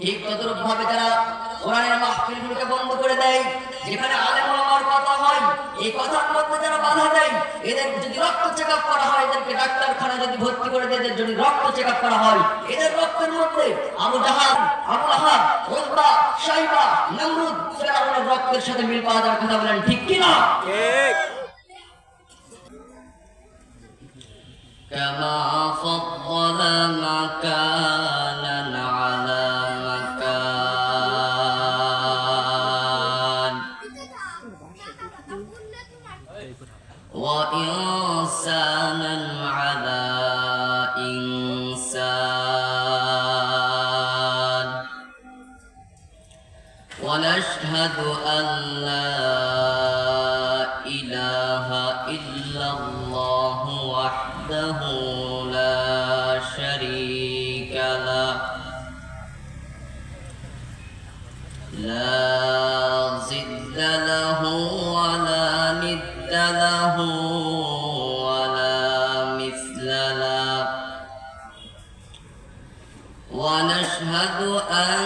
ঠিক তদ্রূপ ভাবে যারা কোরআনের মাহফিলগুলোকে বন্ধ করে দেয়, যেখানে আলেম ওলামার কথা হয়, এই কথার মধ্যে যারা বাধা দেয়, এদের যদি রক্ত চেক আপ করা হয়, এদেরকে ডাক্তারখানায় যদি ভর্তি করে দেয়, এদের যদি রক্ত চেক আপ করা হয়, এদের রক্তের মধ্যে আবু জাহাল, আবু লাহাব, উতবা, শাইবা, নমরুদ, ফিরআউনের রক্তের সাথে মিল পাওয়া যাওয়ার কথা বলেন, ঠিক কি না? ঠিক। كما فضل مكانا على مكان وإنسانا على إنسان ونشهد أن لا إله إلا الله وحده لا شريك له لا ضد له ولا ند له ولا مثل له ونشهد أن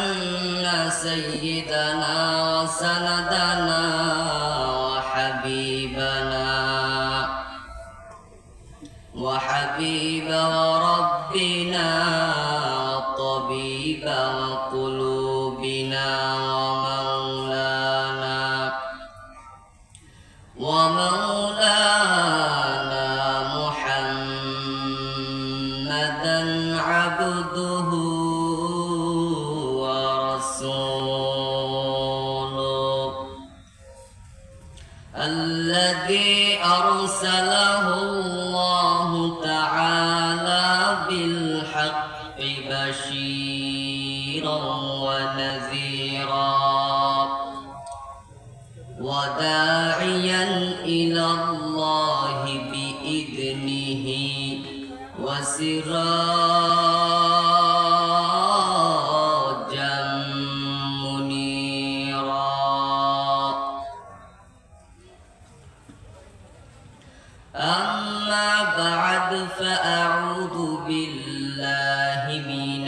سيدنا وسندنا وحبيب وربنا وطبيب وقلوبنا ومولانا محمدا عبده ورسوله الذي أرسله الله تعالى بالحق بشيرا ونذيرا وداعيا إلى الله بإذنه وسراجا منيرا. أما بعد فأعوذ بالله من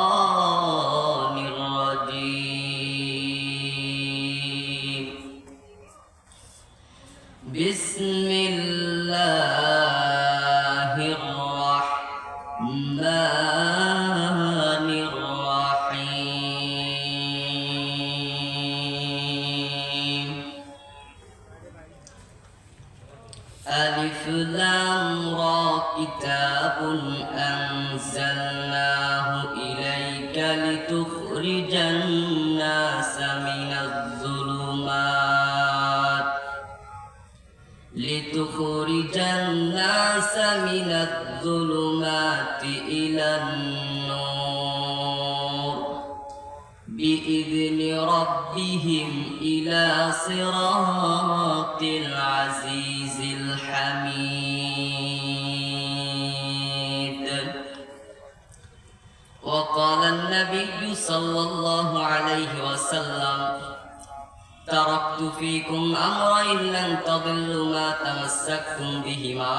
الشيطان الرجيم. بسم الله الرحمن الرحيم. ألف لام را كتاب أنزلناه إليك لتخرج الناس من الظلمات إلى النور بإذن ربهم إلى صراط العزيز الحميد. وقال النبي صلى الله عليه وسلم: تركت فيكم أمرين لن تضلوا ما تمسكتم بهما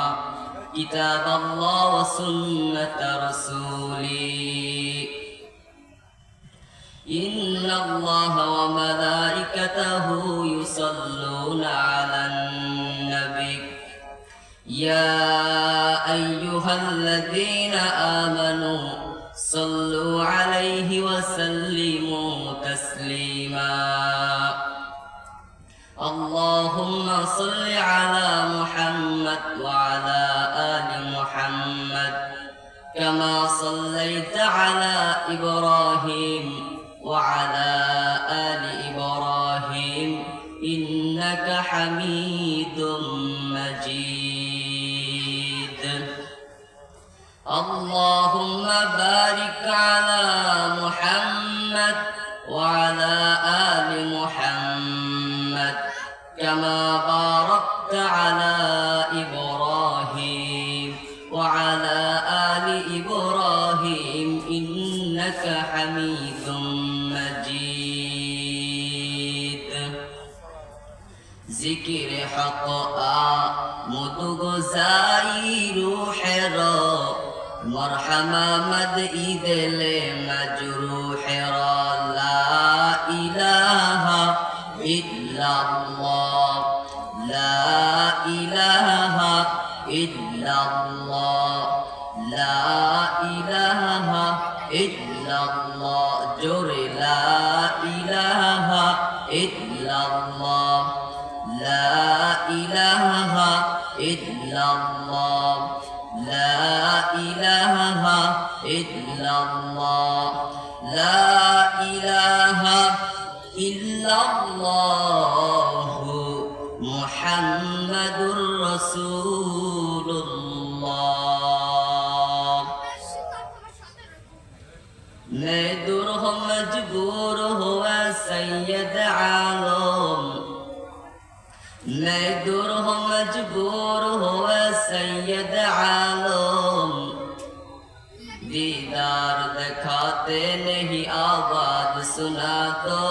كتاب الله وسنة رسولي. إن الله وملائكته يصلون على النبي يا أيها الذين آمنوا صلوا عليه وسلموا تسليما. اللهم صل على محمد وعلى آل محمد كما صليت على إبراهيم وعلى آل إبراهيم إنك حميد مجيد. اللهم بارك على محمد وعلى آل محمد كما باركت على إبراهيم وعلى آل إبراهيم إنك حميد مجيد. ذكر حق مدغزاي روح را مرحمة مدعي دل مجروح را لا إله إلا الله لا إله إلا الله لا إله إلا الله جور لا إله إلا الله لا إله إلا الله لا إله إلا الله لا إله إلا الله محمد رسول الله मैं दूर हो मजबूर हुआ सैयद आलम मैं दूर हो मजबूर हुआ सैयद आलम दीदार दिखाते नहीं आवाज सुना दो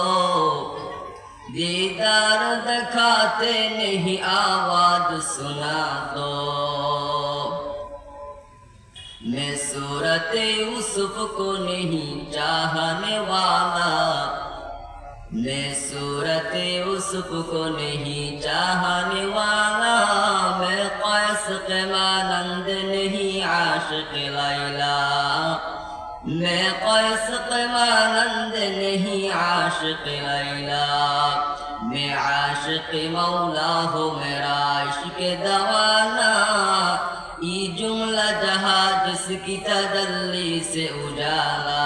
दीदार दिखाते नहीं आवाज सुना दो मैं सूरत यूसुफ को नहीं चाहने वाला मैं सूरत यूसुफ को नहीं चाहने वाला मैं कैस के मानंद नहीं आशिक लैला मैं कैस के मानंद नहीं आशिक लैला मैं आशिक मौला हो मेरा इश्क दवाना ये जुमला जहां जिसकी तजल्ली से उजाला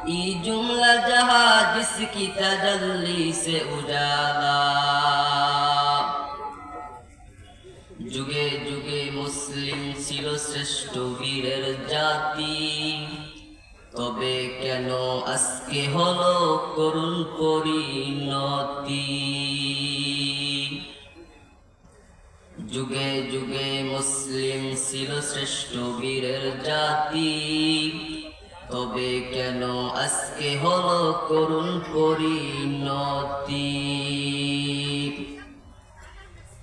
ये जुमला जहां जिसकी तजल्ली से उजाला जुगे जुगे मुस्लिम ছিল শ্রেষ্ঠ বীরের জাতি তবে কেন আজকে হলো করুণ পরিণতি যুগে যুগে মুসলিম ছিল শ্রেষ্ঠ বীরের জাতি তবে কেন আজকে হলো করুণ পরিণতি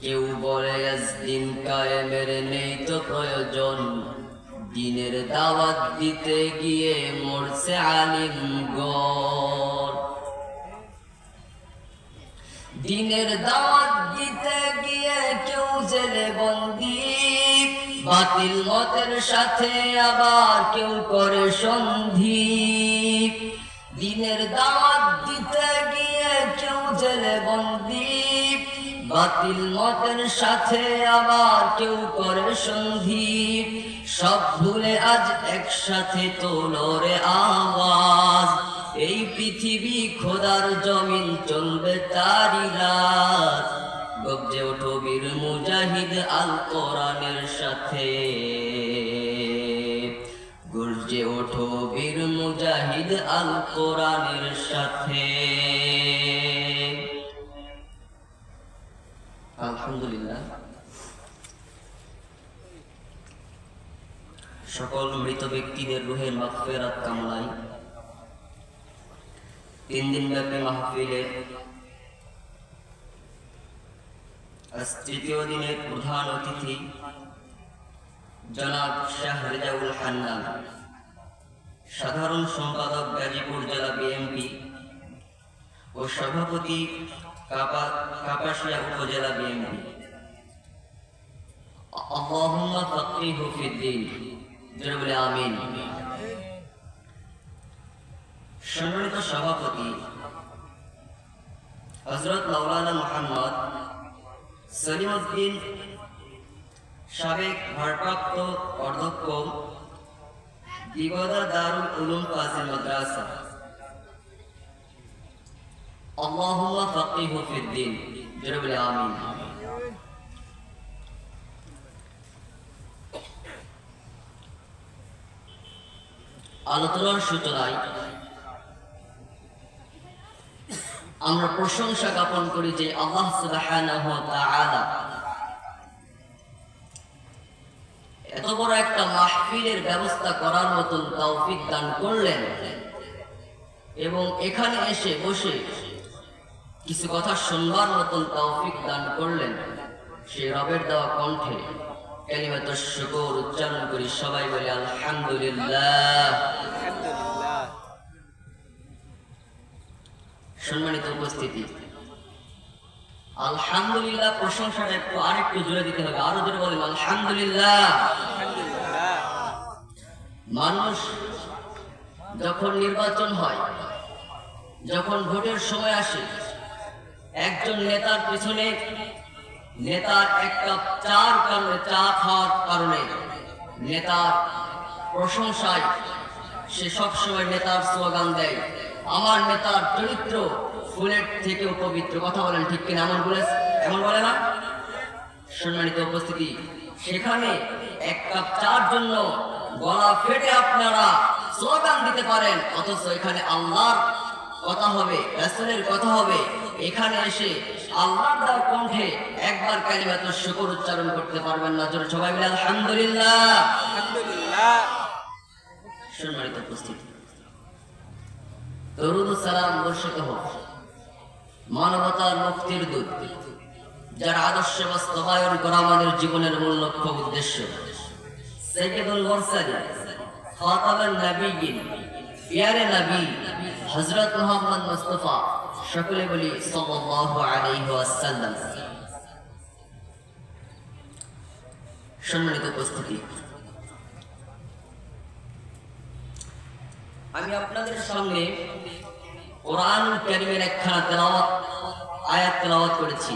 কেউ বলে আজ দিন কায়েমের নেই তো প্রয়োজন দিনের দাওয়াত দিতে গিয়ে মরছে আলিমগণ দিনের দাওয়াত দিতে গিয়ে কেউ জেলে বন্দী বাতিল মতের সাথে আবার কেউ করে সন্ধি দিনের দাওয়াত দিতে গিয়ে কেউ জেলে বন্দী বাতিল মতের সাথে আবার কেউ করে সন্ধি সব ভুলে আজ একসাথে তোলো রে আওয়াজ এই পৃথিবী খোদার জমিন চলবে তারি রাত গর্জে ওঠো বীর মুজাহিদ আল কোরআনের সাথে গর্জে ওঠো বীর মুজাহিদ আল কোরআনের সাথে আলহামদুলিল্লাহ সকল মৃত ব্যক্তিদের রুহের মাগফিরাত কামনায় 3 দিন ব্যাপী মাহফিলে আজ তৃতীয় দিনের প্রধান অতিথি জনাব শাহ রেজাউল হান্নান সাধারণ সম্পাদক গাজীপুর জেলা বিএনপি ও সভাপতি কাপাসিয়া উপজেলা বিএনপি আল্লাহুম্মা ফাক্কিহু ফিদ্দীন জোরে বলে আমিন সম্মানিত সভাপতি হযরত মাওলানা মুহাম্মদ সলিমউদ্দিন সাবেক ভারপ্রাপ্ত অধ্যক্ষ দিগদা দারুল উলুম ফাজিল মাদ্রাসা আল্লাহুম্মা ফাক্কিহু ফিদ্দীন জোরে বলে আমিন আলোচনার সূচনায় আমরা প্রশংসা জ্ঞাপন করি যে আল্লাহ সুবহানাহু ওয়া তাআলা এত বড় একটা মাহফিলের ব্যবস্থা করার মতন তৌফিক দান করলেন এবং এখানে এসে বসে কিছু কথা শুনবার মতন তৌফিক দান করলেন সেই রবের দেওয়া কণ্ঠে কালিমাতুশ শুকর উচ্চারণ করি, সবাই বলে আলহামদুলিল্লাহ। আলহামদুলিল্লাহ। সম্মানিত উপস্থিতি, আলহামদুলিল্লাহ প্রশংসাটা একটু আরেকটু জোরে দিতে হবে, আরো জোরে বলেন আলহামদুলিল্লাহ। আলহামদুলিল্লাহ। মানুষ যখন নির্বাচন হয়, যখন ভোটের সময় আসে, একজন নেতার পিছনে নেতার এক কাপ চার কারণে, চা খাওয়ার কারণে, নেতার প্রশংসায় সে সবসময় নেতার স্লোগান দেয়, আমার নেতার চরিত্র ফুলের থেকেও পবিত্র। কথা বলেন ঠিক কিনা? এমন বলে না? সম্মানিত উপস্থিতি, সেখানে এক কাপ চার জন্য গলা ফেটে আপনারা স্লোগান দিতে পারেন, অথচ এখানে আল্লাহর কথা হবে, রাসূলের কথা হবে, এখানে এসে আল্লাহর দেওয়া কণ্ঠে একবার কালিমাতুশ শুকর উচ্চারণ করতে পারবেন না। জোরে সবাই মিলে আলহামদুলিল্লাহ। আলহামদুলিল্লাহ। সম্মানিত উপস্থিতি, দরুদ ও সালাম বর্ষিত হোক মানবতার মুক্তির দূত, যার আদর্শ বাস্তবায়ন করা আমাদের জীবনের মূল লক্ষ্য উদ্দেশ্য, সাইয়্যিদুল মুরসালিন খাতামুন নবিয়্যিন, প্যারে নবী হযরত মুহাম্মদ মুস্তাফা, সকলে বলি সাল্লাল্লাহু আলাইহি ওয়াসাল্লাম। সম্মানিত উপস্থিতি, আমি আপনাদের সামনে কোরআন কারীমের একখানা আয়াত তেলাওয়াত করেছি।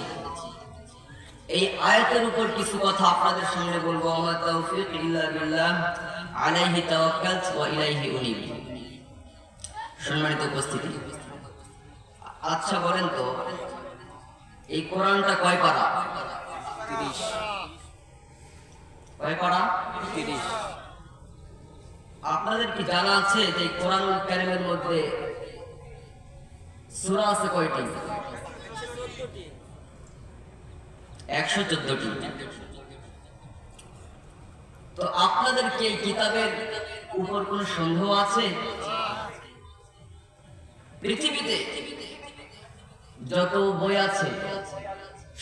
এই আয়াতের উপর কিছু কথা আপনাদের সামনে বলবো। আমা তাওফীক ইল্লা বিল্লাহ, আলাইহি তাওয়াক্কালতু ওয়া ইলাইহি উনীব। সম্মানিত উপস্থিতি, আচ্ছা বলেন তো, এই কোরআনটা কয় পারা? 30। কয় পারা? 30। আপনাদের কি জানা আছে যে কোরআনুল কারীমের মধ্যে সূরা আছে কয়টি? 114টি। তো আপনাদের কি এই কিতাবের উপর কোনো সন্দেহ আছে? পৃথিবীতে যত বই আছে,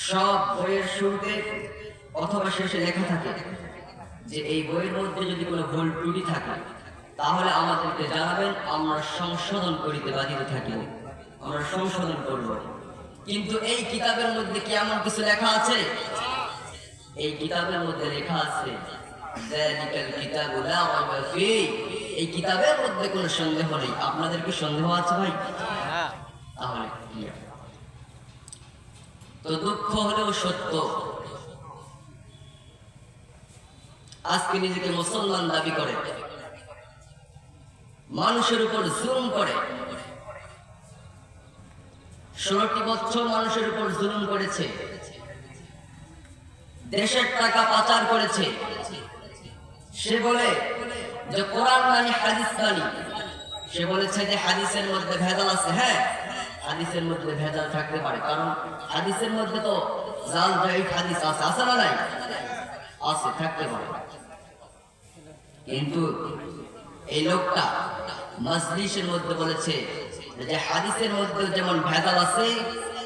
সব বইয়ের শুরুতে অথবা শেষে লেখা থাকে যে এই বইয়ের মধ্যে যদি কোনো ভুল ত্রুটি থাকে তাহলে আমাদেরকে জানাবেন, আমরা সংশোধন করিতে বাধিত থাকিব, আমরা সংশোধন করব। কিন্তু এই কিতাবের মধ্যে কি এমন কিছু লেখা আছে? এই কিতাবের মধ্যে লেখা আছে যালিকাল কিতাবু লা রাইবা ফীহি, এই কিতাবের মধ্যে কোনো সন্দেহ নেই। আপনাদের কি সন্দেহ আছে ভাই? হ্যাঁ। তাহলে তো দুঃখ হলেও সত্য, আজকে নিজেকে মুসলমান দাবি করে মানুষের উপর জুলুম করে, 16টি বছর মানুষের উপর জুলুম করেছে, দেশের টাকা পাচার করেছে। সে বলে যে কোরআন মানি হাদিস মানি, সে বলেছে যে হাদিসের মধ্যে ভেজাল আছে। হ্যাঁ, হাদিসের মধ্যে ভেজাল থাকতে পারে, কারণ হাদিসের মধ্যে তো জাল জায়েদ হাদিস আছে, আছে না নাই? আছে, থাকতে পারে। কিন্তু এই লোকটা মজলিসের মধ্যে বলেছে যে হাদিসের মধ্যে যেমন ভেজাল আছে,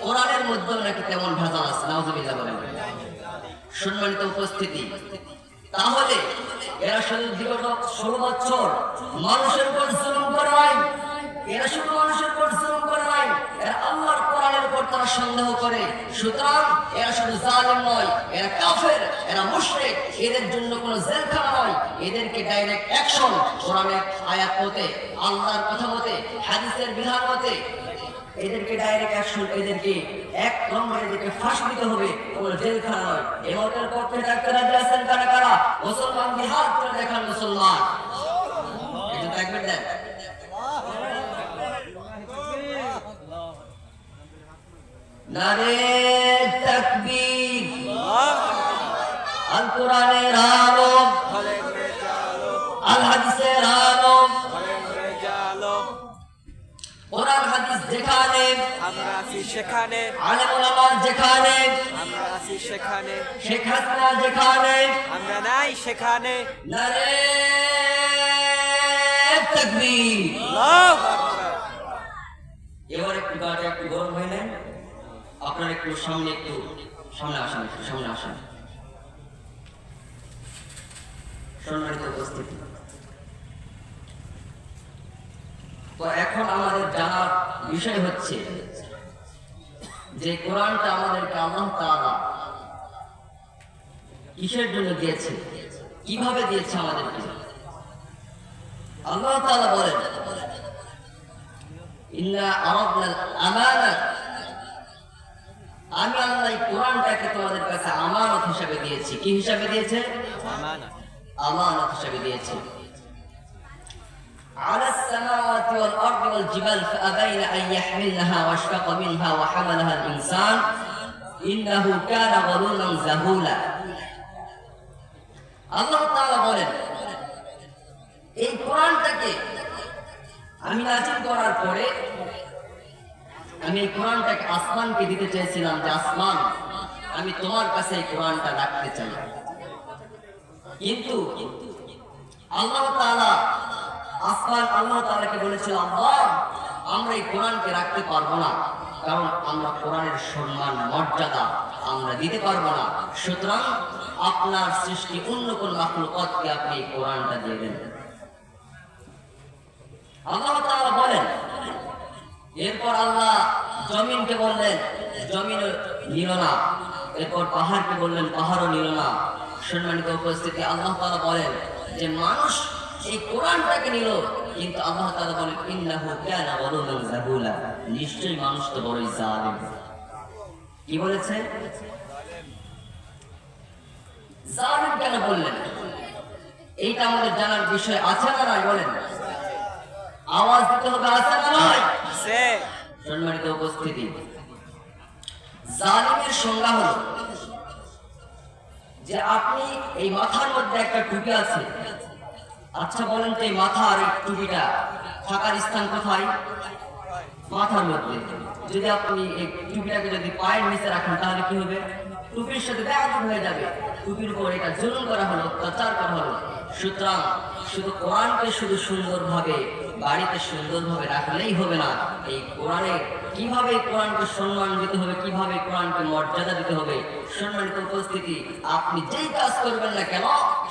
কোরআনের মধ্যেও নাকি তেমন ভেজাল আছে। নাউজুবিল্লাহ বলেন। সম্মানিত উপস্থিতি, তাহলে এরা শুধু বিগত 16 বছর মানুষের উপর জুলুম করে নাই, এরা শুধু মানুষের উপর জুলুম করে নাই, এরা আল্লাহর কোরআনের উপর তারা সন্দেহ করে। সুতরাং এরা শুধু জালিম নয়, এরা কাফের, এরা মুশরিক। এদের জন্য কোনো জেলখানা নয়, এদেরকে ডাইরেক্ট অ্যাকশন, কোরআনের আয়াত মতে, আল্লাহর কথা মতে, হাদিসের বিধান মতে এদেরকে ডাইরেক্ট অ্যাকশন, এদেরকে এক নম্বরে এদেরকে ফাঁসি দিতে হবে, কোনো জেলখানা নয়। এই মতের পক্ষে ডাক্তার আছেন কারা কারা? মুসলমান হাত করে দেখান মুসলমান। এটা তাকবীর দেন। নারে তাকবীর। আল কোরআনের আলো, আল হাদিসের আলো, কোরআন হাদিস যেখানে আমরা আছি সেখানে, আলেম ওলামা যেখানে আমরা আছি সেখানে, শেখ হাসিনা যেখানে আমরা নাই সেখানে। নারে তাকবীর। আল্লাহু আকবার। এবার একটু গাটা একটু গরম হয়ে নেন, আপনারা একটু সামনে আসেন, একটু সামনে আসেন। সম্মানিত উপস্থিতি, তো এখন আমাদের জানার বিষয় হচ্ছে যে কোরআনটা আমাদেরকে আল্লাহ তাআলা কিসের জন্য দিয়েছে, কিভাবে দিয়েছে আমাদেরকে। আল্লাহ তাআলা বলেন, ইন্না আরাদনাল আমানা, আমি আল্লাহ এই কোরআনটাকে তোমাদের কাছে আমানত হিসেবে দিয়েছি। কি হিসাবে দিয়েছে? আমানত। আমানত হিসেবে দিয়েছে। على السماوات والأرض والجبال فأبين أن يحملنها واشفق منها وحملها الإنسان إنه كان ظلوما جهولا। আল্লাহ তাআলা বলেন, এই কোরআনটাকে আমি নাযিল করার পরে আমি এই কোরআনটাকে আসমানকে দিতে চেয়েছিলাম যে আসমান, আমি তোমার কাছে এই কোরআনটা রাখতে চাই। কিন্তু আল্লাহ তাআলা আসমান আল্লাহ তাআলাকে বলেছিল, আল্লাহ আমরা এই কোরআনকে রাখতে পারবো না, কারণ আমরা কোরআনের সম্মান মর্যাদা আমরা দিতে পারবো না। সুতরাং আপনার সৃষ্টি অন্য কোন মাখলুকাতকে আপনি এই কোরআনটা দিয়ে দেন। আল্লাহ তাআলা বলেন, এরপর আল্লাহ জমিনকে বললেন, জমিনও নিল না। এরপর পাহাড়কে বললেন, পাহাড়ও নিল না। সম্মানিত উপস্থিতি, আল্লাহ তাআলা বলেন যে মানুষ এই কোরআনটাকে নিল, কিন্তু আল্লাহ তাআলা বলেন, ইন্নাহু কানা যালুমান জাহুলা, নিশ্চয়ই মানুষ তো বড়ই জালিম। কি বলেছে? জালিম কেন বললেন? এইটা আমাদের জানার বিষয় আছে না নাই? বলেন, আওয়াজ দিতে হবে, আছে না নাই? আছে। সম্মানিত উপস্থিতি, জালিমের সংজ্ঞা হলো যে আপনি এই মাথার মধ্যে একটা টুপি আছে, আচ্ছা বলেন তো এই মাথা আর এই টুপিটা থাকার স্থান কোথায়? মাথার মধ্যে। যদি আপনি এই টুপিটাকে যদি পায়ের নিচে রাখেন তাহলে কি হবে? টুপির সাথে ব্যাঘাত হয়ে যাবে। টুপির উপর এটা জুলুম করা হলো, অত্যাচার করা হলো। সুতরাং শুধু কোরআনকে শুধু সুন্দরভাবে বাড়িতে সুন্দরভাবে রাখলেই হবে না, এই কোরআনে কিভাবে কোরআনকে সম্মান দিতে হবে, কিভাবে কোরআনকে মর্যাদা দিতে হবে। সম্মানিত উপস্থিতি, আপনি যেই কাজ করবেন না কেন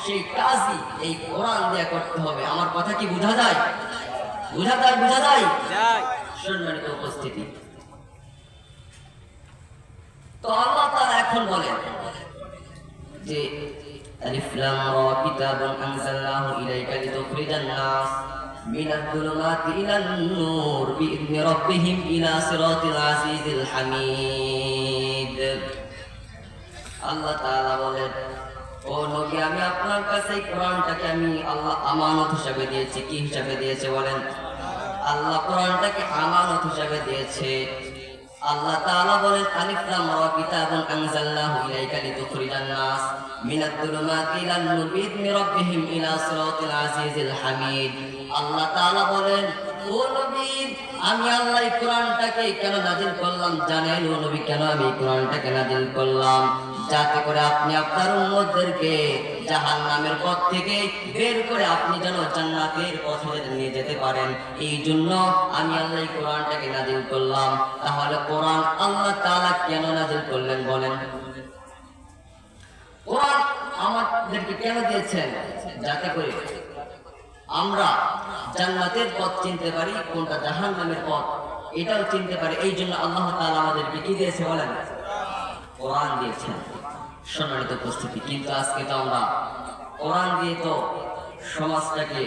সেই কাজই এই কোরআন দিয়ে করতে হবে। আমার কথা কি বোঝা যায়? বোঝা যায়? বোঝা যায়? যায়। সম্মানিত উপস্থিতি, তো আল্লাহ তাআলা এখন বলেন যে আলিফ লাম রা কিতাবুন আনজালনাহু ইলাইকা লিতুখরিজান নাস মিনাল যুলুমাতি ইলান নূর বিইذনি রাব্বিহিম ইলা সিরাতিল আজিজিল হামিদ। আল্লাহ তাআলা বলেন, ও নবী, আমি আপনার কাছে এই কোরআনটাকে আমি আল্লাহ আমানত হিসেবে দিয়েছি। কি হিসেবে দিয়েছে বলেন? আল্লাহ কোরআনটাকে আমানত হিসেবে দিয়েছে। আল্লাহ তাআলা বলেন, আলিফ লাম রা কিতাবুন আনজালনাহু ইলাইকা লিতুখরিজান নাস মিনাল যুলুমাতি ইলান নূর বিইذনি রাব্বিহিম ইলা সিরাতিল আজিজিল হামিদ। আল্লাহ তাআলা বলেন, ও নবী, আমি আল্লাহ এই কোরআনটাকে কেন নাযিল করলাম জানেন? ও নবী, কেন আমি এই কোরআনটাকে নাযিল করলাম? যাতে করে আপনি আপনার উম্মতদেরকে জাহান্নামের পথ থেকে বের করে আপনি যেন জান্নাতের পথে নিয়ে যেতে পারেন। এই জন্য আমি আল্লাহ এই কোরআনটাকে নাযিল করলাম। তাহলে কোরআন আল্লাহ তাআলা কেন নাযিল করলেন বলেন? কোরআন আমাদেরকে কেন দিয়েছেন? যাতে করে আমরা জান্নাতের পথ চিনতে পারি, কোনটা জাহান্নামের পথ এটাও চিনতে পারি। এই জন্য আল্লাহ তাআলা আমাদেরকে কি দিয়েছে বলেন? কোরআন দিয়েছেন। সম্মানিত উপস্থিতি, কিন্তু আজকে তো আমরা কোরআন দিয়ে তো সমাজটাকে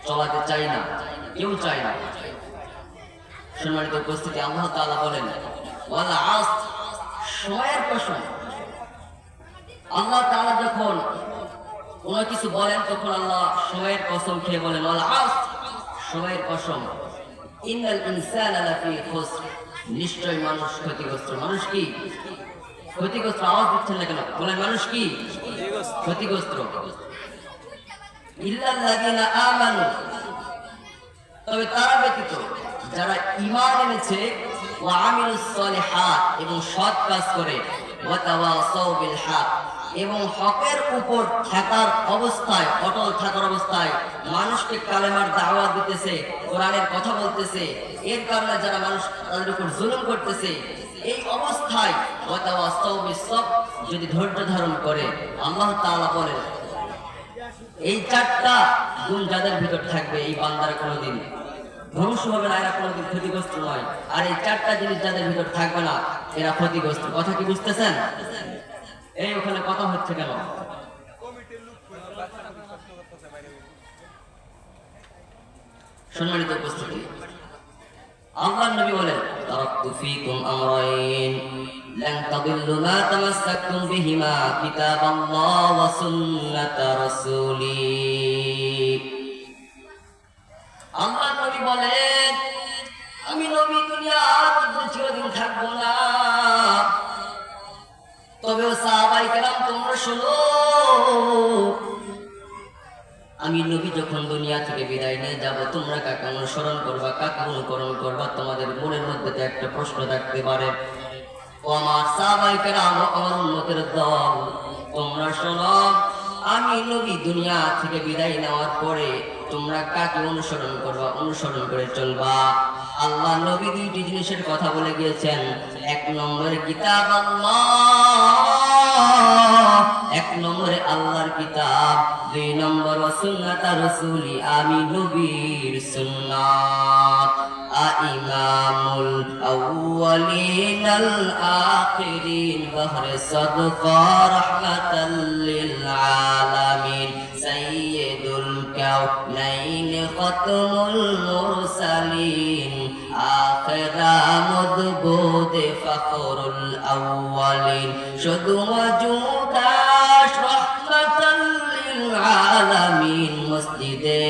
চলাতে চাই না, কেউ চায় না। সম্মানিত উপস্থিতি, আল্লাহ তাআলা বলেন, ওয়াল আসর, সময়ের কসম। আল্লাহ তাআলা যখন কোনো কিছু বলেন তখন আল্লাহ সময়ের কসম খেয়ে বলেন, ওয়াল আসর, সময়ের কসম। ইন্নাল ইনসানা লাফি খুসর, নিশ্চয় মানুষ ক্ষতিগ্রস্ত। মানুষ কি ক্ষতিগ্রস্ত? আওয়াজ দিচ্ছেন না কেন? বলেন, মানুষ কি ক্ষতিগ্রস্ত? ইল্লাল্লাযিনা আমানু, তবে তারা ব্যতীত যারা ঈমান এনেছে, ওয়া আমিলুস সলিহাত, এবং সৎ কাজ করে, ওয়া তাওয়াসাউ বিল হক, এবং হকের উপর থাকার অবস্থায়, অটল থাকার অবস্থায় মানুষকে কালেমার দাওয়াত দিতেছে, কোরআনের কথা বলতেছে। এর কারণে যারা মানুষ তাদের উপর জুলুম করতেছে, এই অবস্থায় ওয়া তাওয়াসাউ বিস সবর, যদি ধৈর্য ধারণ করে, আল্লাহ তাআলা বলেন এই চারটা গুণ যাদের ভিতর থাকবে এই বান্দারা কোনোদিন ধ্বংস হবে না, এরা কোনোদিন ক্ষতিগ্রস্ত নয়। আর এই চারটা জিনিস যাদের ভিতর থাকবে না এরা ক্ষতিগ্রস্ত। কথা কি বুঝতেছেন? এই ওখানে কথা হচ্ছে কেন? সম্মানিত উপস্থিতি, আল্লাহর নবী বলেন, তারাকতু ফীকুম আমরাইন লান তাদিল্লু মা তামাসসাকতুম বিহিমা কিতাবাল্লাহ ওয়া সুন্নাতা রাসূলি। আল্লাহর নবী বলেন, আমি নবী দুনিয়ার মধ্যে চিরদিন থাকবো না, তবে সাহাবায়ে কেরাম তোমরা শোনো, আমি নবী যখন দুনিয়া থেকে বিদায় নিয়ে যাব তোমরা কাকে অনুসরণ করবা, কাকে অনুকরণ করবা? তোমাদের মনের মধ্যে তো একটা প্রশ্ন থাকতে পারে, ও আমার সাহাবায়ে কেরাম, আমার উম্মতের দল, তোমরা শোনো, আমি নবী দুনিয়া থেকে বিদায় নেওয়ার পরে তোমরা কাকে অনুসরণ করবা, অনুসরণ করে চলবা? আল্লাহ নবী দুইটি জিনিসের কথা বলে গিয়েছেন। এক নম্বরে কিতাব আল্লাহ, এক নম্বরে আল্লাহর কিতাব, দুই নম্বর সুন্নাত রাসূলি, আমি নবীর সুন্নাত। ইমামুল আউয়ালিন আল আখিরিন বাহরে সাদকা রাহমাতাল লিল আলামিন সাইয়্যিদুল কাউনাইন খাতমুল মুরসালিন আখিরা মুদবুদ ফখরুল আউয়ালিন শুধু মওজুদাশ রাহমাতাল লিল আলামিন মসজিদে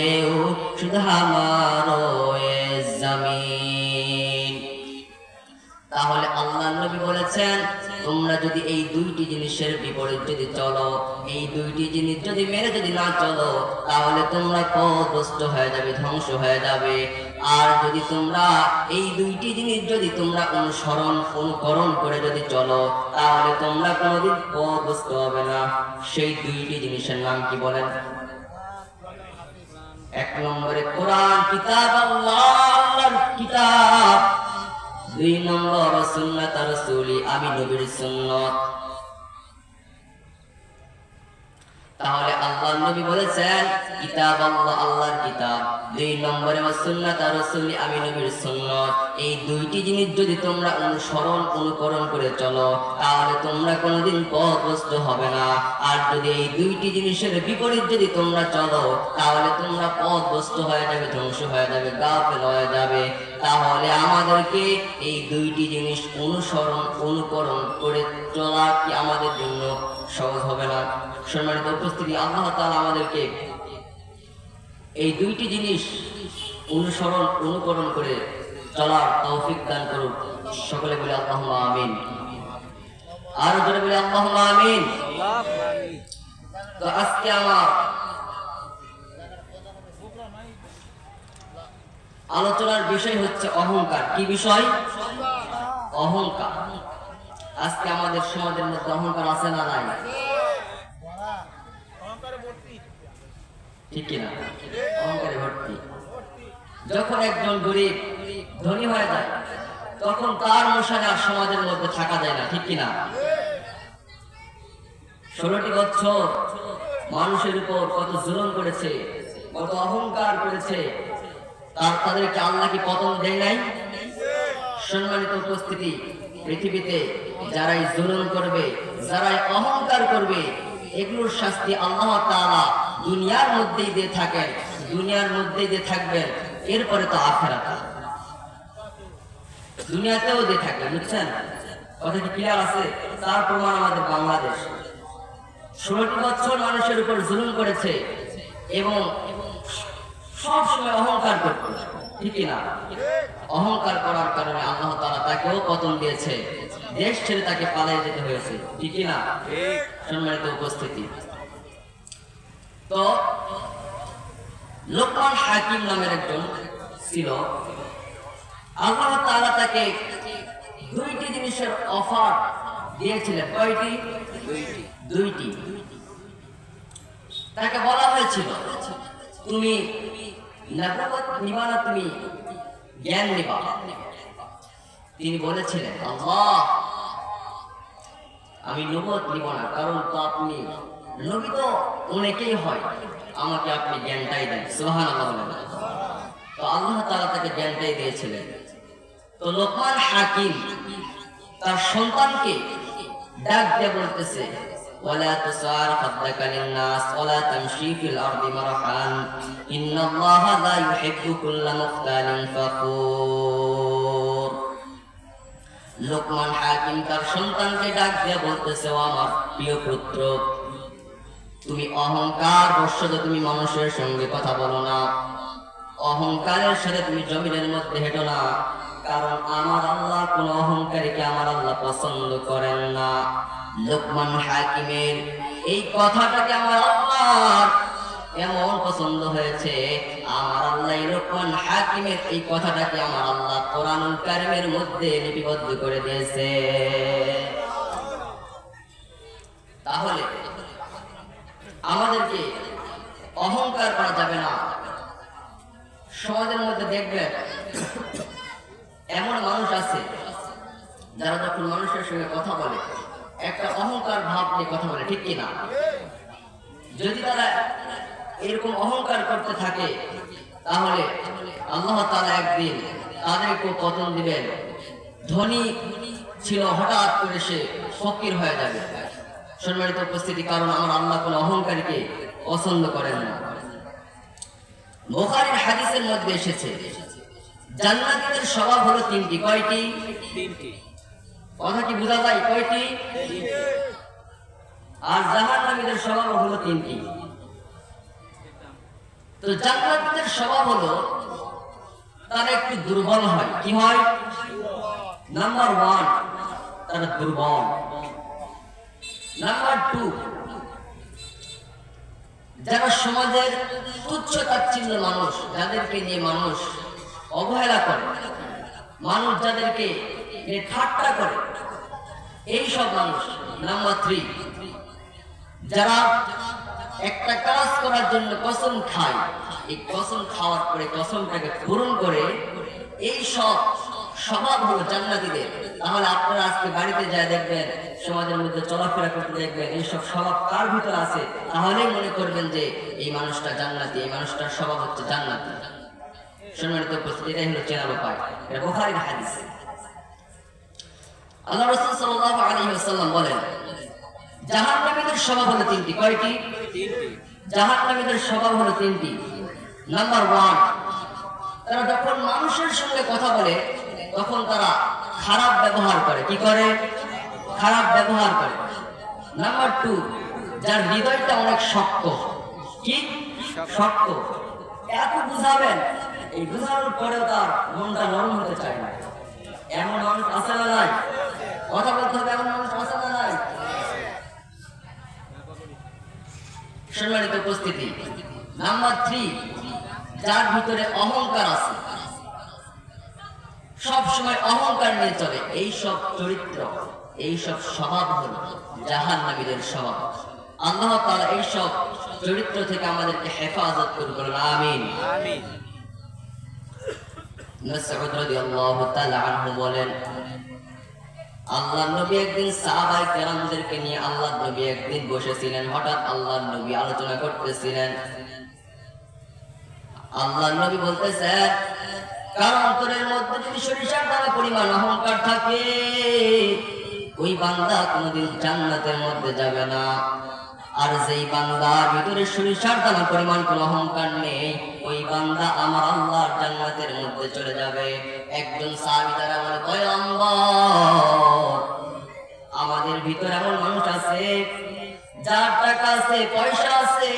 শুধু হামারো জমিন। তাহলে আল্লাহ নবী বলেছেন, তোমরা যদি এই দুইটি জিনিসের বিপরীত যদি চলো, এই দুইটি জিনিস যদি মেনে যদি না চলো, তাহলে তোমরা পথভ্রষ্ট হয়ে যাবে, ধ্বংস হয়ে যাবে। আর যদি তোমরা এই দুইটি জিনিস যদি তোমরা অনুকরণ করে যদি চলো, তাহলে তোমরা কোনোদিন পথভ্রষ্ট হবে না। সেই দুইটি জিনিসের নাম কি বলেন? এক নম্বরে কোরআন কিতাব আল্লাহ, আল্লাহর কিতাব। দুই নম্বর সুন্নাত রাসূলি, আমি নবীর সুন্নাত। তাহলে আল্লাহর নবী বলেছেন কিতাব আল্লাহ, আল্লাহর কিতাব, দুই নম্বরে সুন্নাত রাসূলি, আমি নবীর সুন্নাত। এই দুইটি জিনিস যদি তোমরা অনুকরণ করে চলো, তাহলে তোমরা কোনোদিন পথভ্রষ্ট হবে না। আর যদি এই দুইটি জিনিসের বিপরীত যদি তোমরা চলো, তাহলে তোমরা পথভ্রষ্ট হয়ে যাবে, ধ্বংস হয়ে যাবে, গাফেল হয়ে যাবে। তাহলে আমাদেরকে এই দুইটি জিনিস অনুকরণ করে চলা কি আমাদের জন্য সহজ হবে না? সম্মানিত উপস্থিতি, আল্লাহ তাআলা আমাদেরকে এই দুইটি জিনিস অনুকরণ করে চলার তৌফিক দান করুন। সকলে বলে আল্লাহুম্মা আমিন। আর জোরে বলে আল্লাহুম্মা আমিন। তো আজকে আমার আলোচনার বিষয় হচ্ছে অহংকার। কি বিষয়? অহংকার। আজকে আমাদের সমাজের মধ্যে অহংকার আছে না নাই? ঠিক কিনা? অহংকারে ভর্তি। যখন একজন গরিব ধনী হয়ে যায়, তখন তার অনুসারে আর সমাজের মধ্যে থাকা যায় না। ঠিক কিনা? 16টি বছর মানুষের উপর কত জুলুম করেছে, কত অহংকার করেছে, তাদেরকে আল্লাহ কি পতন দেয় নাই? সম্মানিত উপস্থিতি, পৃথিবীতে যারাই জুলুম করবে, যারাই অহংকার করবে, এগুলোর শাস্তি আল্লাহ তাআলা দুনিয়ার মধ্যেই দিয়ে থাকেন, দুনিয়ার মধ্যেই দিয়ে থাকবেন। এরপরে তো আখিরাত, দুনিয়াতেও দিয়ে থাকবেন। বুঝছেন কথা কি ক্লিয়ার আছে? তার প্রমাণ আমাদের বাংলাদেশ। 16টি বছর মানুষের উপর জুলুম করেছে এবং সব সময় অহংকার করত। ঠিক না? অহংকার করার কারণে আল্লাহ তাআলা তাকেও পতন দিয়েছে, দেশ ছেড়ে তাকে পালিয়ে যেতে হয়েছে। ঠিক না? সম্মানিত উপস্থিতি, তো লোকমান হাকিম নামের একজন ছিল। আল্লাহ তাআলা তাকে দুইটি জিনিসের অফার দিয়েছিলেন। কয়টি? দুইটি। তাকে বলা হয়েছিল, তুমি নবুয়ত নিবা না, তুমি জ্ঞান নিবা। তিনি বলেছিলেন, আল্লাহ আমি নবুয়ত নিব না, কারণ তো আপনি নবী তো অনেকেই হয়, আমাকে আপনি জ্ঞানটাই দেন, সুবহানাল্লাহ বলেন। তো আল্লাহ তাআলা তাকে জ্ঞানটাই দিয়েছিলেন। তো লোকমান হাকিম তার সন্তানকে ডাক দিয়ে বলতেছে, ওয়ালা তুসার খাদ্দাকা লিন-নাস ওয়ালা তামশি ফিল আরদি মারহান ইন্নাল্লাহা লা ইউহিব্বু কুল্লা মুখতালিন ফাখুর। লোকমান হাকিম তার সন্তানকে ডাক দিয়ে বলতেছে, ও আমার প্রিয় পুত্র, তুমি অহংকার বশত তুমি মানুষের সঙ্গে কথা বলো না, অহংকারের সাথে তুমি জমিনের মধ্যে হেঁটো না, কারণ আমার আল্লাহ কোন অহংকারীকে আমার আল্লাহ পছন্দ করেন না। লোকমান হাকিমের এই কথাটাকে আমার আল্লাহর এমন পছন্দ হয়েছে, আমার আল্লাহ লোকমান হাকিমের এই কথাটাকে আমার আল্লাহ কোরআনুল কারীমের মধ্যে লিপিবদ্ধ করে দিয়েছে। তাহলে আমাদেরকে অহংকার করা যাবে না। সমাজের মধ্যে দেখবেন এমন মানুষ আছে যারা যখন মানুষের সঙ্গে কথা বলে একটা অহংকার ভাব নিয়ে কথা বলে, ঠিক কিনা? যদি তারা এরকম অহংকার করতে থাকে তাহলে আল্লাহ তাআলা একদিন তাদেরকে পতন দিবেন। ধনী ছিল, হঠাৎ করে সে ফকির হয়ে যাবে। সম্মানিত উপস্থিতি, কারণ আমার আল্লাহ কোন অহংকারীকে পছন্দ করেন না। বুখারীর হাদিসের মধ্যে এসেছে, জান্নাতীদের স্বভাব হলো তিনটি। কয়টি? তিনটি। কথা কি বোঝা যায়? কয়টি? আর জাহান্নামীদের স্বভাব হলো তিনটি। তো জান্নাতীদের স্বভাব হলো তারা একটু দুর্বল হয়। কি হয়? নাম্বার 1, তারা দুর্বল। নাম্বার 2, যারা সমাজের তুচ্ছ তাচ্ছিল্য মানুষ, যাদেরকে নিয়ে মানুষ অবহেলা করে, মানুষ যাদেরকে নিয়ে ঠাট্টা করে, এই সব মানুষ। নাম্বার 3, যারা একটা কাজ করার জন্য কসম খায়, এই কসম খাওয়ার পরে কসমটাকে পূরণ করে, এই সব স্বভাব হলো জান্নাতীদের। তাহলে আপনারা আজকে বাড়িতে যায় দেখবেন, সমাজের মধ্যে চলাফেরা করতে দেখবেন, এইসব স্বভাব কার ভিতরে আছে, তাহলেই মনে করবেন যে এই মানুষটা জান্নাতি, এই মানুষটার স্বভাব হচ্ছে জান্নাতি। সম্মানিত উপস্থিতি, এটাই হলো চেনার উপায়। এটা বুখারীর হাদিস। আল্লাহ রাসূল সাল্লাল্লাহু আলাইহি ওয়াসাল্লাম বলেন, জাহান্নামীদের স্বভাব হলো তিনটি। কয়টি? তিনটি। জাহান্নামীদের স্বভাব হলো তিনটি। নাম্বার 1, তারা যখন মানুষের সঙ্গে কথা বলে তখন তারা খারাপ ব্যবহার করে। কি করে? খারাপ ব্যবহার করে। নাম্বার 2, যার হৃদয়টা অনেক শক্ত। কি? শক্ত। এত বুঝাবেন, এই বুঝানোর পরেও তার মনটা নরম হতে চায় না। এমন মানুষ আছে না নাই? কথা বলতে হবে, এমন মানুষ আছে না নাই? সম্মানিত উপস্থিতি, নাম্বার 3, যার ভিতরে অহংকার আছে, সব সময় অহংকার নিয়ে চলে, এই সব চরিত্র, এই সব স্বভাব হলো জাহান্নামীদের স্বভাব। আল্লাহ তাআলা এই সব চরিত্র থেকে আমাদেরকে হেফাজত করুন, বলুন আমিন। আমিন। মাসউদ রাদিয়াল্লাহু তাআলা আনহু বলেন, আল্লাহর নবী একদিন সাহাবায়ে কেরামদেরকে নিয়ে আল্লাহর নবী একদিন বসেছিলেন। হঠাৎ আল্লাহর নবী আলোচনা করতেছিলেন। আল্লাহর নবী বলতেছেন, কার অন্তরের মধ্যে যদি সরিষার দানা পরিমাণ অহংকার থাকে, ওই বান্দা কোনোদিন জান্নাতের মধ্যে যাবে না। আর যেই বান্দার ভিতরে সরিষার দানা পরিমাণ কোনো অহংকার নেই, ওই বান্দা আমার আল্লাহর জান্নাতের মধ্যে চলে যাবে। একজন সাহাবী তারা বলে, পয়গম্বর, আমাদের ভিতরে এমন মানুষ আছে যার টাকা আছে, পয়সা আছে,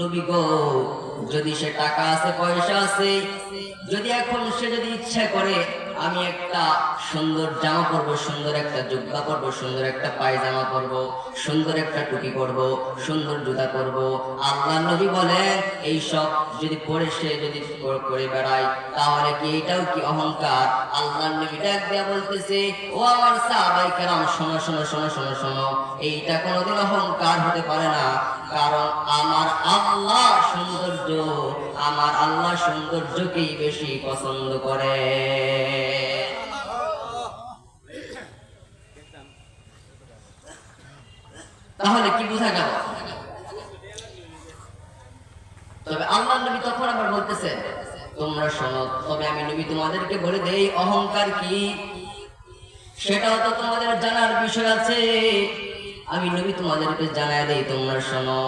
নবী গো, যদি সে টাকা আছে, পয়সা আছে, যদি এখন সে যদি ইচ্ছা করে আমি একটা সুন্দর জামা পরবো, সুন্দর একটা জুব্বা পরবো, সুন্দর একটা পায়জামা পরবো, সুন্দর একটা টুপি পরবো, সুন্দর জুতা পরবো, আল্লাহর নবী বলেন এই সব যদি পরে সে যদি করে বেড়ায়, তাহলে কি এটাও কি অহংকার? আল্লাহর নবী ডাক দিয়া বলতেছে, ও আমার সাহাবায়ে কেরাম, শোনো শোনো শোনো শোনো শোনো, এইটা কোনোদিন অহংকার হতে পারে না। কারণ আমার আল্লাহ সৌন্দর্য, আমার আল্লাহ সৌন্দর্যকেই বেশি পছন্দ করে। তাহলে কি বোঝা গেল? তবে আল্লাহ নবী তখন আবার বলতেছে, তোমরা শোনো, তবে আমি নবী তোমাদেরকে বলে দেই অহংকার কি সেটাও তো তোমাদের জানার বিষয় আছে। আমি নবী তোমাদেরকে জানাই দেই, তোমরা শোনো।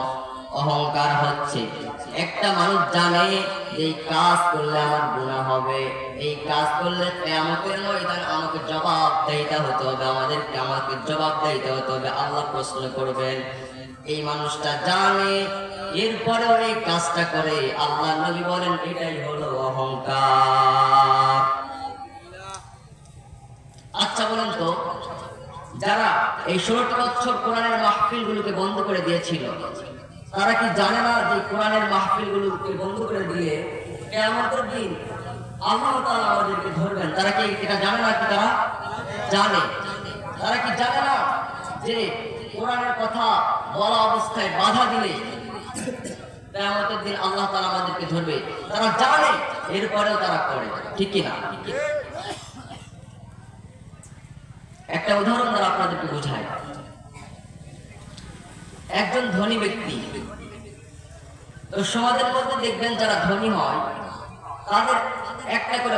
অহংকার হচ্ছে একটা মানুষ জানে যে এই কাজ করলে আমার গুনাহ হবে, এই কাজ করলে কিয়ামতের ময়দানে আমাকে জবাবদিহিতা হতে হবে, আমাকে জবাবদিহিতা হতে হবে, আল্লাহ প্রশ্ন করবেন। এই মানুষটা জানে, এরপরেও এই কাজটা করে। আল্লাহ নবী বলেন এটাই হলো অহংকার। আচ্ছা বলেন তো, যারা এই 16টি বছর কোরআনের মাহফিল গুলোকে বন্ধ করে দিয়েছিল, তারা কি জানে না যে কোরআনের মাহফিল গুলোকে বন্ধ করে দিয়ে কিয়ামতের দিন আল্লাহ তাআলা আমাদেরকে ধরবেন? তারা কি এটা জানে না? কি তারা জানে? তারা কি জানে না যে কোরআনের কথা বলা অবস্থায় বাধা দিলে কিয়ামতের দিন আল্লাহ তাআলা আমাদেরকে ধরবে? তারা জানে, এরপরেও তারা করে। ঠিক কি না? একটা উদাহরণ দ্বারা আপনাদেরকে বোঝায়। একজন ধনী ব্যক্তি, তো সমাজের মধ্যে দেখবেন যারা ধনী হয় তাদের একটা করে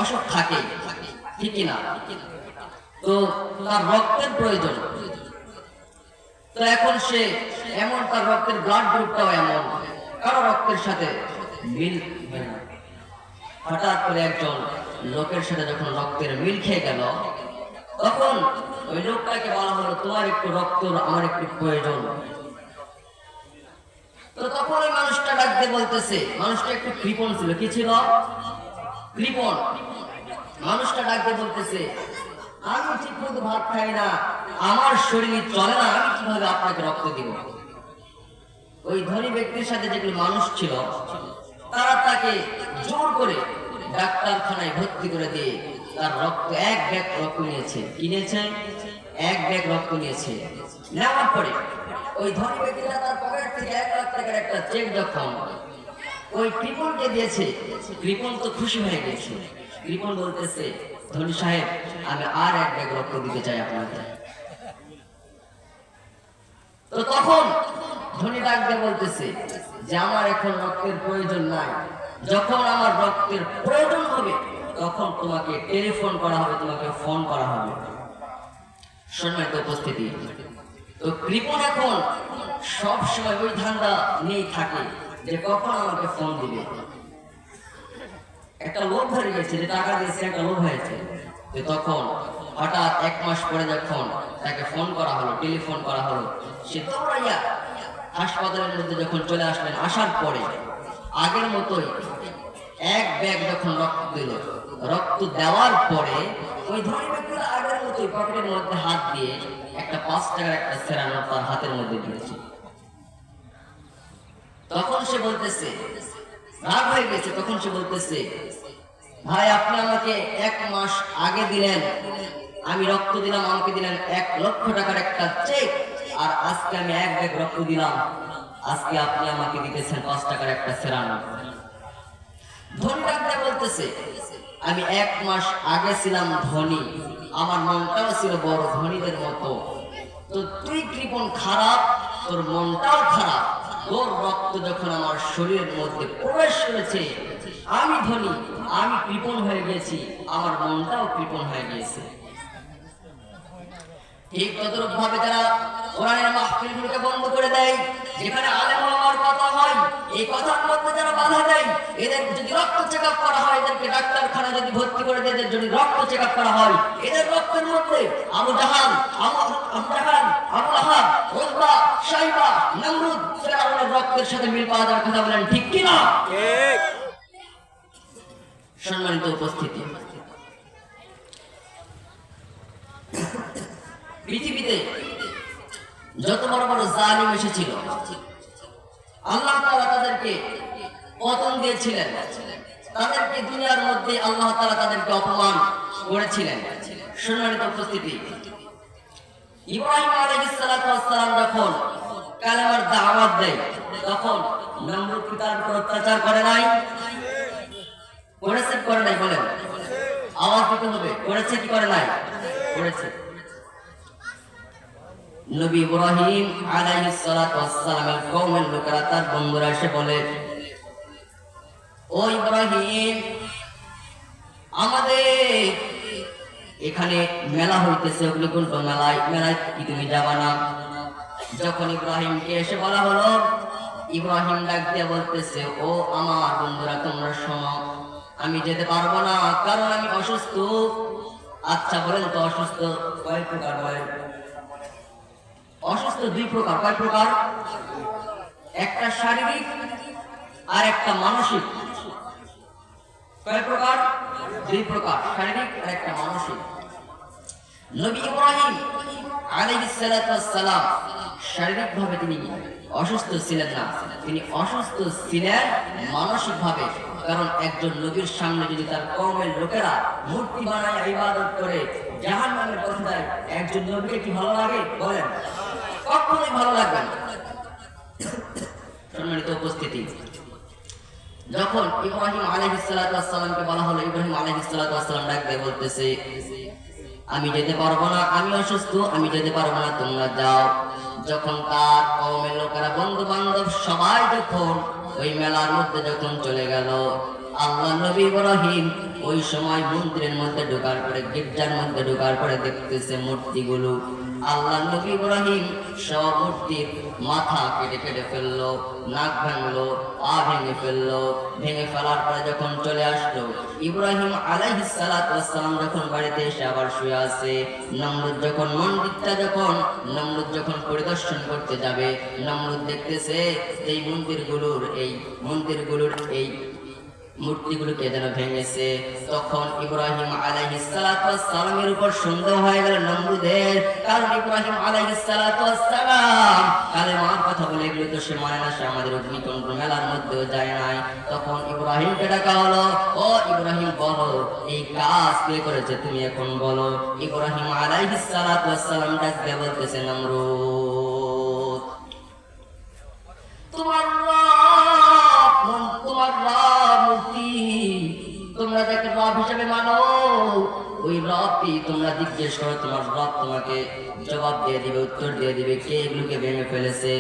অসুখ থাকে, ঠিক না? তো তার রক্তের প্রয়োজন। তো এখন সে এমন, তার রক্তের ব্লাড গ্রুপটাও এমন, কারো রক্তের সাথে মিল হয় না। হঠাৎ করে একজন লোকের সাথে যখন রক্তের মিল খেয়ে গেল, তখন ওই লোকটাকে বলা হলো, তোমার একটু রক্ত আমার একটু প্রয়োজন। তো তখন ওই মানুষটা ডাকতে বলতেছে, মানুষটা একটু কৃপণ ছিল। কি ছিল? কৃপণ। মানুষটা ডাকতে বলতেছে, আমি ঠিক মতো ভাত খাই না, আমার শরীর চলে না, আমি কিভাবে আপনাকে রক্ত দিব? ওই ধনী ব্যক্তির সাথে যেগুলো মানুষ ছিল, তারা তাকে জোর করে ডাক্তারখানায় ভর্তি করে দিয়ে তার রক্ত, এক ব্যাগ রক্ত নিয়েছে। কি নিয়েছে? এক ব্যাগ রক্ত নিয়েছে। নেওয়ার পরে ওই ধনী ব্যক্তিটা তার পকেট থেকে 1 লাখ টাকার একটা চেক যখন ওই কৃপণকে দিয়েছে, কৃপণ তো খুশি হয়ে গেছে। কৃপণ বলতেছে, ধনী সাহেব, আমি আর 1 ব্যাগ রক্ত দিতে চাই আপনাকে। তো তখন ধনী ডাক দিয়ে বলতেছে যে আমার এখন রক্তের প্রয়োজন নাই, যখন আমার রক্তের প্রয়োজন হবে তখন তোমাকে টেলিফোন করা হবে, তোমাকে ফোন করা হবে। সম্মানিত উপস্থিতি, তো কৃপণ এখন সব সময় ওই ধান্দা নিয়েই থাকে যে কখন আমাকে ফোন দিবে। একটা লোভ ধরে গেছে, যে টাকা দিয়েছে একটা লোভ হয়েছে। তো তখন হঠাৎ 1 মাস পরে যখন তাকে ফোন করা হলো, টেলিফোন করা হলো, সে দৌড়াইয়া হাসপাতালের মধ্যে যখন চলে আসলেন, আসার পরে আগের মতোই 1 ব্যাগ যখন রক্ত দিল, রক্ত দেওয়ার পরে ওই ধনী ব্যক্তির আগের মতোই পকেটের মধ্যে হাত দিয়ে একটা 5 টাকার একটা সেরা নোট তার হাতের মধ্যে দিয়েছে। তখন সে বলতেছে, রাগ হয়ে গেছে, তখন সে বলতেছে, ভাই আপনি আমাকে 1 মাস আগে দিলেন, আমি রক্ত দিলাম, আমাকে দিলেন 1 লক্ষ টাকার একটা চেক, আর আজকে আমি 1 ব্যাগ রক্ত দিলাম, আজকে আপনি আমাকে দিতেছেন 5 টাকার একটা সেরা নোট। ধনী ডাক্তার বলতেছে, আমি 1 মাস আগে ছিলাম ধনী, আমার মনটাও ছিল বড় ধনীদের মতো। তো তুই কৃপণ, খারাপ, তোর মনটাও খারাপ। তোর রক্ত যখন আমার শরীরের মধ্যে প্রবেশ করেছে, আমি ধনী, আমি কৃপণ হয়ে গেছি, আমার মনটাও কৃপণ হয়ে গিয়েছে। ঠিক ততরূপ ভাবে যারা কোরআনের মাহফিলগুলোকে বন্ধ করে দেয়, যেখানে আলেম ওলামার কথা হয়, এই কথার মধ্যে যারা বাধা দেয়, এদের যদি রক্ত চেকআপ করা হয়, এদেরকে ডাক্তারখানায় যদি ভর্তি করে দেয়, এদের যদি রক্ত চেকআপ করা হয়, এদের রক্তের মধ্যে আবু জাহাল, আবু লাহাব, উতবা, শাইবা, নমরুদ, ফিরআউনের রক্তের সাথে মিল পাওয়া যাওয়ার কথা বলেন, ঠিক কি না? ঠিক। সম্মানিত উপস্থিতি, পৃথিবীতে যত বড় বড় জালিম এসেছিল, আল্লাহ তাআলা তাদেরকে পতন দিয়েছিলেন, তাদেরকে দুনিয়ার মধ্যে আল্লাহ তাআলা তাদেরকে অপমান করেছিলেন। সম্মানিত উপস্থিতি, ইব্রাহিম আলাইহিস সালাতু ওয়াস সালাম যখন কালেমার দাওয়াত দেয়, তখন নমরুদ কি তার উপর অত্যাচার করে নাই? করেছে, করে নাই? বলেন, আওয়াজ দিতে হবে। করেছে কি করে নাই? করেছে। নবী ইব্রাহিম আলাইহিস সালাতু ওয়াস সালামের কওমের লোকেরা, তার বন্ধুরা এসে বলে, ও ইব্রাহিম, আমাদের এখানে মেলা হইতেছে, অগ্নিকুণ্ড মেলায় কি তুমি যাবা না? যখন ইব্রাহিমকে এসে বলা হলো, ইব্রাহিম ডাক দিয়ে বলতেছে, ও আমার বন্ধুরা তোমরা শোনো, আমি যেতে পারবো না, কারণ আমি অসুস্থ। আচ্ছা বলেন তো অসুস্থ কয় প্রকার? বলেন। অসুস্থ দুই প্রকার। কয় প্রকার? একটা শারীরিক আর একটা মানসিক। কয় প্রকার? দুই প্রকার, শারীরিক আর একটা মানসিক। নবী ইব্রাহিম আলাইহিস সালাতু ওয়াস সালাম শারীরিকভাবে তিনি অসুস্থ ছিলেন না, তিনি অসুস্থ ছিলেন মানসিকভাবে। কারণ একজন নবীর সামনে যদি তার কওমের লোকেরা মূর্তি বানায় ইবাদত করে জাহান্নামের পথে যায়, একজন নবীকে কি ভালো লাগে? বলেন, কখনোই ভালো লাগবে না। সম্মানিত উপস্থিতি, যখন ইব্রাহিম আলাইহিস সালাতু ওয়াস সালামকে বলা হলো, ইব্রাহিম আলাইহিস সালাতু ওয়াস সালাম ডাক দিয়ে বলতেছে, আমি যেতে পারবো না, আমি অসুস্থ, আমি যেতে পারবো না, তোমরা যাও। যখন তার কওমের লোকেরা, বন্ধু বান্ধব সবাই যখন ওই মেলার মধ্যে যখন চলে গেল, আল্লাহ নবী ইব্রাহিম ওই সময় মন্দিরের মধ্যে ঢোকার পরে, গির্জার মধ্যে ঢোকার পরে দেখতেছে মূর্তিগুলো। আল্লাহ নবী ইব্রাহিম সব মূর্তির মাথা কেটে কেটে ফেললো, নাক ভাঙলো, পা ভেঙে ফেললো। ভেঙে ফেলার পরে যখন চলে আসলো, ইব্রাহিম আলাইহিস সালাতু ওয়াস সালাম যখন বাড়িতে এসে আবার শুয়ে আছে, নমরুদ যখন পরিদর্শন করতে যাবে, নমরুদ দেখতেছে এই মন্দিরগুলোর এই মূর্তিগুলোকে যেন ভেঙেছে। তখন ইব্রাহিম আলাইহিস সালাতু ওয়াস সালামের উপর সন্দেহ হয়ে গেল নমরুদের, কারণ ইব্রাহিম আলাইহিস সালাতু ওয়াস সালাম কালেমার কথা বলে, এগুলো তো সে মানে না, সে আমাদের অগ্নিকুণ্ড মেলার মধ্যেও যায় নাই। তখন ইব্রাহিমকে ডাকা হলো, ও ইব্রাহিম বলো এই কাজ কে করেছে, তুমি এখন বলো। ইব্রাহিম আলাইহিস সালাতু ওয়াস সালাম ডাক দিয়ে বলতেছে, নমরুদ, তোমার মূর্তি, তোমরা যাকে রব হিসেবে মানো, ওই রবকে তোমরা জিজ্ঞেস করো, তোমার রব তোমাকে জবাব দিয়ে দিবে, উত্তর দিয়ে দিবে কে এগুলোকে ভেঙে ফেলেছে।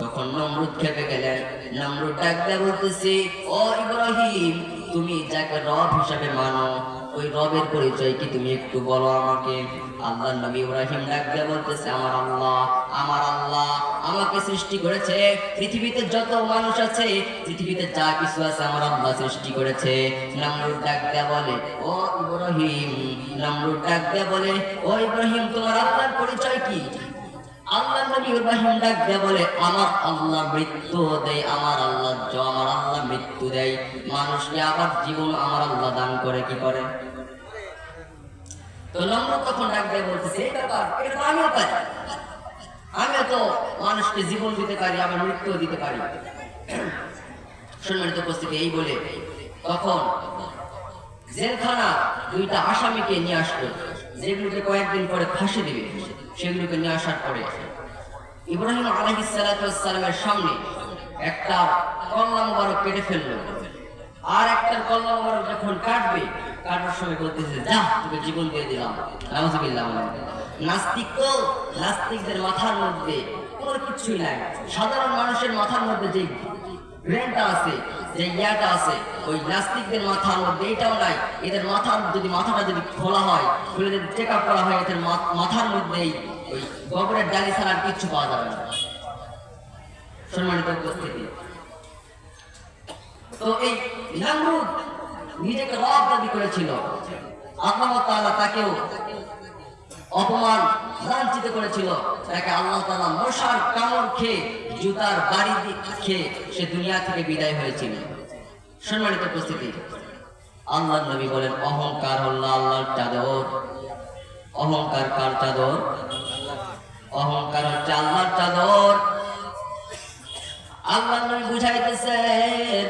তখন নমরুদ খেপে গেলেন। নমরুদ ডাক দিয়ে বলতেছে, ও ইব্রাহিম, তুমি যাকে রব হিসেবে মানো, ওই রবের পরিচয় কি তুমি একটু বলো আমাকে। আল্লাহ নবী ইব্রাহিম ডাক দিয়ে বলতেছে, আমার আল্লাহ আমাকে সৃষ্টি করেছে, পৃথিবীতে যত মানুষ আছে, পৃথিবীতে যা কিছু আছে, আমার আল্লাহ সৃষ্টি করেছে। নমরুদ ডাক দিয়ে বলে, ও ইব্রাহিম, তোমার আল্লাহর পরিচয় কি? আল্লাহ নবী ইব্রাহিম ডাক দিয়ে বলে, আমার আল্লাহ মৃত্যু দেয়, আমার আল্লাহ মৃত্যু দেয়, মানুষকে আবার জীবন আমার আল্লাহ দান করে। কি করে? তো নমরুদ তখন ডাক দিয়ে বলতেছে, এই ব্যাপার, এটা তো আমিও পারি, আমিও তো মানুষকে জীবন দিতে পারি, আবার মৃত্যু দিতে পারি। সম্মানিত উপস্থিতি, এই বলে তখন জেলখানা দুইটা আসামিকে নিয়ে আসলো, যেগুলোকে কয়েকদিন পরে ফাঁসি দিবে, সেগুলোকে নিয়ে আসার পরে ইব্রাহিম আলাইহিস সালাতু ওয়াস সালামের সামনে একটা কল্লা মোবারক কেটে ফেললো, আর একটা কল্লা মোবারক যখন কাটার সময় বলতেছে, যা, তোকে জীবন দিয়ে দিলাম। নাউযুবিল্লাহ। নাস্তিকদের মাথার মধ্যে কোনো কিছুই নাই। সাধারণ মানুষের মাথার মধ্যে যে ব্রেনটা আছে, যে ইয়াটা আছে, ওই নাস্তিকদের মাথার মধ্যে এটাও নাই। এদের মাথাটা যদি খোলা হয়, খুলে যদি চেক আপ করা হয়, এদের মাথার মধ্যেই ওই গোবরের ডালি ছাড়া আর কিচ্ছু পাওয়া যাবে না। সম্মানিত উপস্থিতি, তো এই নমরুদ নিজেকে রব দাবি করেছিল, আল্লাহ তাআলা তাকেও অপমান লাঞ্ছিত করেছিল, তাকে আল্লাহ তাআলা মশার কামড় খেয়ে, জুতার বাড়ি খেয়ে সে দুনিয়া থেকে বিদায় হয়েছিল। সম্মানিত উপস্থিতি, আল্লাহর নবী বলেন, অহংকার হলো আল্লাহর চাদর। অহংকার কার চাদর? অহংকার হচ্ছে আল্লাহর চাদর। আল্লাহর নবী বুঝাইতেছেন,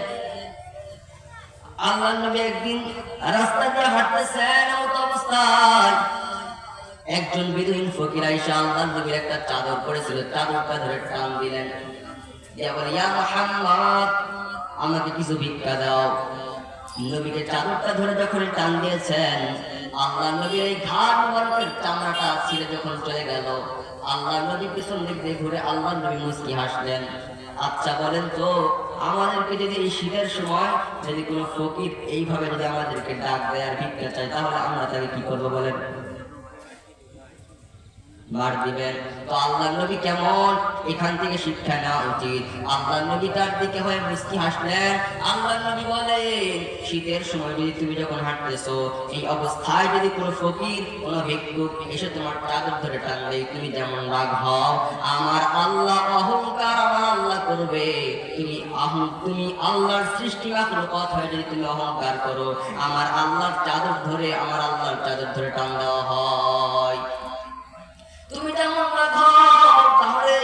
আল্লাহর নবী একদিন রাস্তা দিয়ে হাঁটতেছেন, এমন অবস্থায় একজন বেদুইন ফকির আইসা আল্লাহর নবীর একটা চাদর পড়েছিল, চাদরটা ধরে টান দিলেন, দিয়া বলে, ইয়া মুহাম্মদ, আমাকে কিছু ভিক্ষা দাও। নবীকে চাদরটা ধরে যখন টান দিয়েছেন, আল্লাহর নবীর এই ঘাড় মোবারকের চামড়াটা ছিঁড়ে যখন চলে গেল, আল্লাহর নবী পিছন দিক দিয়ে ঘুরে আল্লাহর নবী মুস্কি হাসলেন। আচ্ছা বলেন তো, আমাদেরকে যদি এই শীতের সময় যদি কোনো ফকির এইভাবে যদি আমাদেরকে ডাক দেয় আর ভিক্ষা চায়, তাহলে আমরা তাকে কি করবো বলেন? মার দিবেন। তো আল্লাহ নবী কেমন, এখান থেকে শিক্ষা নেওয়া উচিত। আল্লাহ নবী তার দিকে হয়ে মুস্কি হাসলেন। আল্লাহ নবী বলেন, শীতের সময় যদি তুমি যখন হাঁটতেছো, এই অবস্থায় যদি কোনো ফকির কোনো ভিক্ষুক এসে তোমার চাদর ধরে টানলে তুমি যেমন রাগ হও, আমার আল্লাহ অহংকার আমার আল্লাহ করবে। তুমি আল্লাহর সৃষ্টি মাখলুকাত হয়ে যদি তুমি অহংকার করো, আমার আল্লাহর চাদর ধরে টান দেওয়া হয়। তুমি যেমন রাগ হও, তাহলে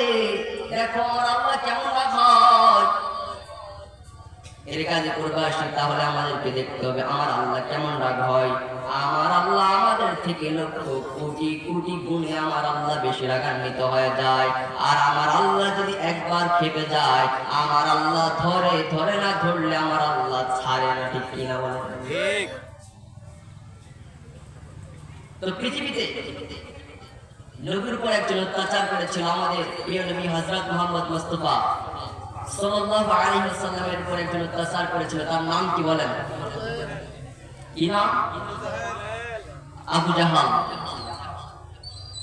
দেখো আমার আল্লাহ কেমন রাগ হয়। এর কাজে করবে আসে, তাহলে আমাদেরকে দেখতে হবে আমার আল্লাহ কেমন রাগ হয়। আমার আল্লাহ আমাদের থেকে লক্ষ কোটি কোটি গুণে আমার আল্লাহ বেশি রাগান্বিত হয়ে যায়। আর আমার আল্লাহ যদি একবার খেপে যায়, আমার আল্লাহ ধরে না ধরলে আমার আল্লাহ ছাড়ে না, ঠিক কিনা বলে? ঠিক। তো পৃথিবীতে নবীর উপর একজন অত্যাচার করেছিল আমাদের প্রিয় নবী হযরত মুহাম্মদ মুস্তাফা সাল্লাল্লাহু আলাইহি ওয়াসাল্লামের উপর একজন অত্যাচার করেছিল। তার নাম কি বলেন? কি নাম? আবু জাহাল।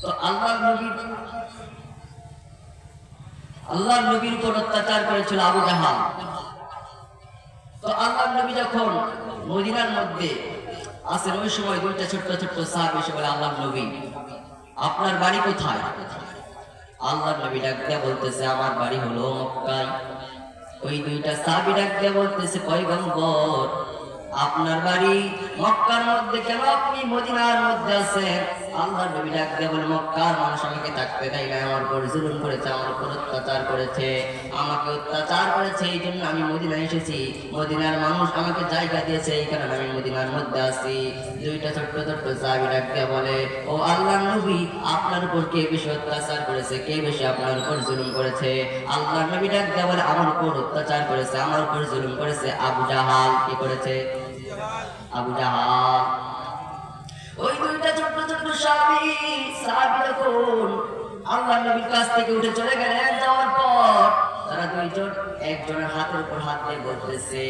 তো আল্লাহর নবীর উপর অত্যাচার করেছিল আবু জাহাল। তো আল্লাহর নবী যখন মদিনার মধ্যে আসেন, ওই সময় দুইটা ছোট্ট ছোট্ট সাহাবী এসে বলে, আল্লাহর নবী আপনার বাড়ি কোথায়? আল্লাহর নবী ডাক দিয়ে বলতেছে, আমার বাড়ি হলো মক্কায়। ওই দুইটা সাহাবী ডাক দিয়ে বলতেছে, পয়গম্বর আপনার বাড়ি মক্কার মধ্যে, কেন আপনি মদিনার মধ্যে আছেন? আল্লাহর নবী ডাক দিয়ে বলে, মক্কার মানুষ আমাকে থাকতে দেয় না, আমার উপর জুলুম করেছে, আমার উপর অত্যাচার করেছে, এই জন্য আমি মদিনায় এসেছি। মদিনার মানুষ আমাকে জায়গা দিয়েছে, এই কারণে আমি মদিনার মধ্যে আছি। দুইটা ছোট্ট ছোট্ট সাহাবী ডাক দিয়ে বলে, ও আল্লাহর নবী আপনার উপর কে বেশি অত্যাচার করেছে, কে বেশি আপনার উপর জুলুম করেছে? আল্লাহর নবী ডাক দিয়ে বলে, আমার উপর অত্যাচার করেছে, আমার উপর জুলুম করেছে আবু জাহাল। কি করেছে? আবু জাহাল। ওই দুইটা ছোট্ট ছোট্ট সাহাবী যখন আল্লাহর নবীর কাছ থেকে উঠে চলে গেলেন, যাওয়ার পর তারা দুইজন একজনের হাতের উপর হাত দিয়ে বলতেছে,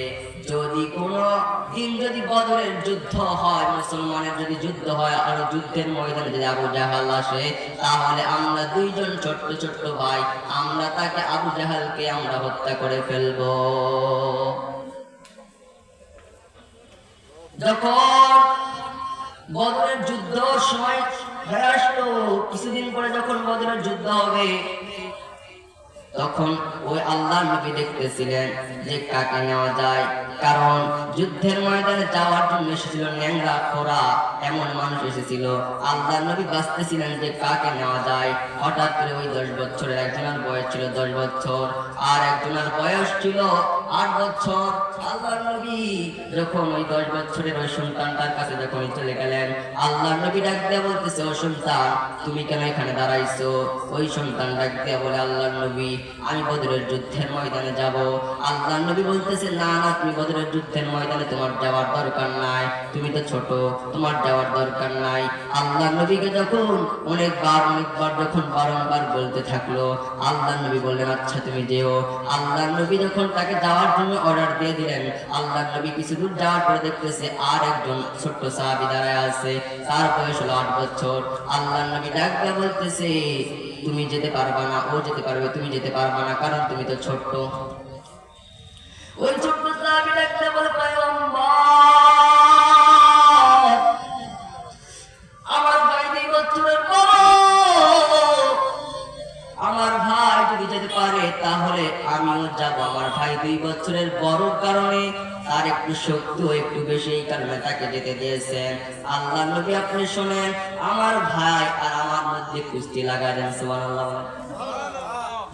যদি কোনো দিন যদি বদরের যুদ্ধ হয়, মুসলমানের যদি যুদ্ধ হয়, আর যুদ্ধের ময়দানে যদি আবু জাহাল আসে, তাহলে আমরা দুইজন ছোট্ট ছোট্ট ভাই, আমরা তাকে আবু জাহালকে আমরা হত্যা করে ফেলবো। যখন বদরের যুদ্ধ সময় হয়ে আসলো, কিছুদিন পরে যখন বদরের যুদ্ধ হবে, তখন ওই আল্লাহর নবী দেখতেছিলেন যে কাকে নেওয়া যায়। কারণ যুদ্ধের ময়দানে যাওয়ার জন্য এসেছিল ন্যাংরা খোরা এমন মানুষ এসেছিল। আল্লাহর নবী বাঁচতেছিলেন যে কাকে নেওয়া যায়। হঠাৎ করে ওই 10 বছরের একজনের বয়স ছিল 10 বছর, আর একজনের বয়স ছিল 8 বছর। আল্লাহর নবী যখন ওই 10 বছরের ওই সন্তানটার কাছে যখন চলে গেলেন, আল্লাহর নবী ডাক দিয়ে বলতেছে, ও সন্তান তুমি কেন এখানে দাঁড়াইছো? ওই সন্তান ডাক দিয়ে বলে, আল্লাহর নবী আমি বদরের যুদ্ধের ময়দানে যাব। আল্লাহর নবী বলতেছে, না না, তুমি বদরের যুদ্ধের ময়দানে তোমার যাওয়ার দরকার নাই, তুমি তো ছোট, তোমার যাওয়ার দরকার নাই। আল্লাহর নবীকে যখন অনেকবার যখন বারংবার বলতে থাকলো, আল্লাহর নবী বললেন, আচ্ছা তুমি যেও। আল্লাহর নবী যখন তাকে যাওয়ার জন্য অর্ডার দিয়ে দিলেন, আল্লাহর নবী কিছু দূর যাওয়ার পরে দেখতেছে আর একজন ছোট্ট সাহাবী দাঁড়ায় আছে, তার বয়স হলো 8 বছর। আল্লাহর নবী ডাক দিয়ে বলতেছে, তুমি যেতে পারবা না, ও যেতে পারবে, তুমি যেতে পারবা না, কারণ তুমি তো ছোট্ট। ওই ছোট্ট সাহাবী ডাক দিয়ে বলে, পয়গম্বর আমার ভাই 2 বছরের বড়, আমার ভাই যদি যেতে পারে তাহলে আমিও যাব। আমার ভাই 2 বছরের বড় কারণে তার একটু শক্তি একটু বেশি, এই কারণে তাকে যেতে দিয়েছেন। আল্লাহর নবী আপনি শোনেন, আমার ভাই আর আমার মধ্যে কুস্তি লাগায় দেন। সুবহানাল্লাহ।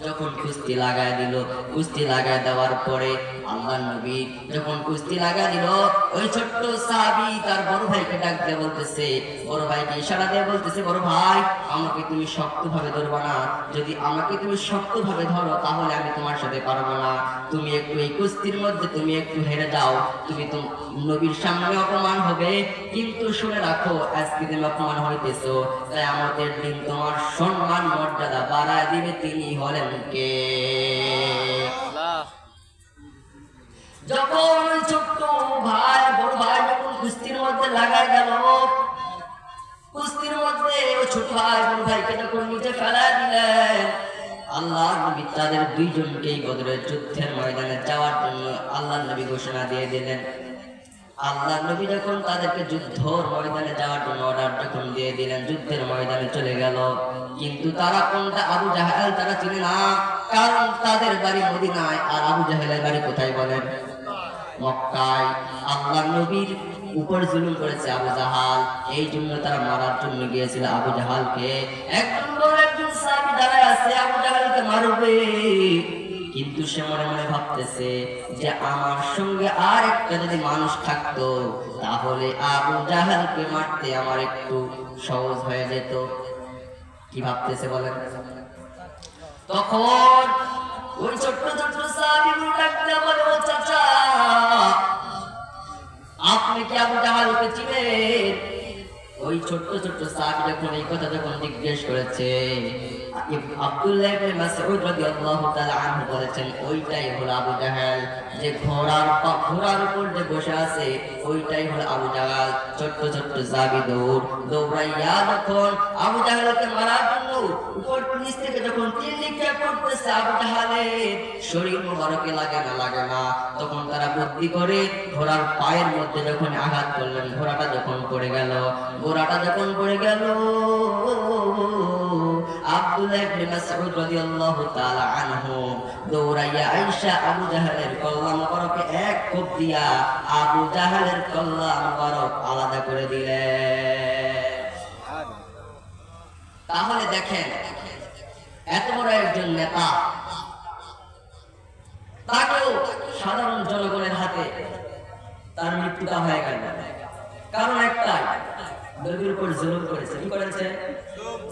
যখন কুস্তি লাগায় দিল, কুস্তি লাগায় দেওয়ার পরে আল্লাহর নবী যখন কুস্তি লাগায় দিল, ওই ছোট্ট সাহাবী তার বড় ভাইকে ডাক দিয়ে বলতেছে, বড় ভাইকে ইশারা দিয়ে বলতেছে, বড় ভাই আমাকে তুমি শক্তভাবে ধরবা না, যদি আমাকে তুমি শক্তভাবে ধরো তাহলে আমি তোমার সাথে পারবো না। তুমি একটু এই কুস্তির মধ্যে তুমি একটু হেরে যাও, তুমি তো নবীর সামনে অপমান হবে, কিন্তু শুনে রাখো আজকে তুমি অপমান হইতেছো, তাই আমাদের দিন তোমার সম্মান মর্যাদা বাড়ায় দিবে, তিনি হলেন কে? যখন ওই ছোট্ট ভাই বড় ভাই যখন কুস্তির মধ্যে লাগা গেল, কুস্তির মধ্যে ওই ছোট ভাই বড় ভাইকে যখন নিচে ফেলা দিলেন, আল্লাহ নবী তাদের দুইজনকেই বদরের যুদ্ধের ময়দানে যাওয়ার জন্য আল্লাহ নবী ঘোষণা দিয়ে দিলেন। আল্লাহ নবী যখন তাদেরকে যুদ্ধের ময়দানে যাওয়ার জন্য অর্ডার যখন দিয়ে দিলেন, যুদ্ধের ময়দানে চলে গেল। কিন্তু তারা কোনটা? আবু জাহেল তারা চিনে না, কারণ তাদের বাড়ি মদিনায় আর আবু জাহেলের বাড়ি কোথায় বলেন? মক্কায়। আল্লাহ নবীর উপর জুলুম করেছে আবু জাহাল, এই জন্য তারা মারার জন্য গিয়েছিল আবু জাহালকে। একজন সাহাবী দাঁড়ায় আছে আবু জাহালকে মারবে, কিন্তু সে মনে মনে ভাবতেছে যে আমার সঙ্গে আর একটা যদি মানুষ থাকতো তাহলে আবু জাহালকে মারতে আমার একটু সহজ হয়ে যেত। কি ভাবতেছে বলেন? তখন ওই ছোট্ট ছোট্ট সাহাবীগুলো ডাকতে বলে, ও চাচা, আপনি কি আবু জাহালকে চিনেন? ওই ছোট্ট ছোট্ট সাহাবী যখন এই কথা যখন জিজ্ঞেস করেছে, আব্দুল্লাহ ইবনে মাসউদ রাদিয়াল্লাহু তাআলা আনহু বলেছেন, ওইটাই হলো আবু জাহেল, যে ঘোড়ার উপর যে বসে আছে ওইটাই হলো আবু জাহেল। ছোট্ট ছোট্ট সাহাবী দৌড়াইয়া যখন আবু জাহেলকে মারার জন্য উপর নিচ থেকে যখন তীর নিক্ষেপ করতেছে, আবু জাহেলের শরীর মোবারকে লাগে না, তখন তারা বুদ্ধি করে ঘোড়ার পায়ের মধ্যে যখন আঘাত করলেন, ঘোড়াটা যখন পড়ে গেল, আব্দুল্লাহ ইবনে মাসউদ রাদিয়াল্লাহু তাআলা আনহু দৌড়াইয়া আয়েশা আবু জাহেলের কল্লা মোবারকে এক কোপ দিয়া আবু জাহেলের কল্লা মোবারক আলাদা করে দিলেন। তাহলে দেখেন, এত বড় একজন নেতা, তাকেও সাধারণ জনগণের হাতে তার মৃত্যুটা হয়ে গেল। কারণ একটাই, নবীর উপর জুলুম করেছে। কি করেছে?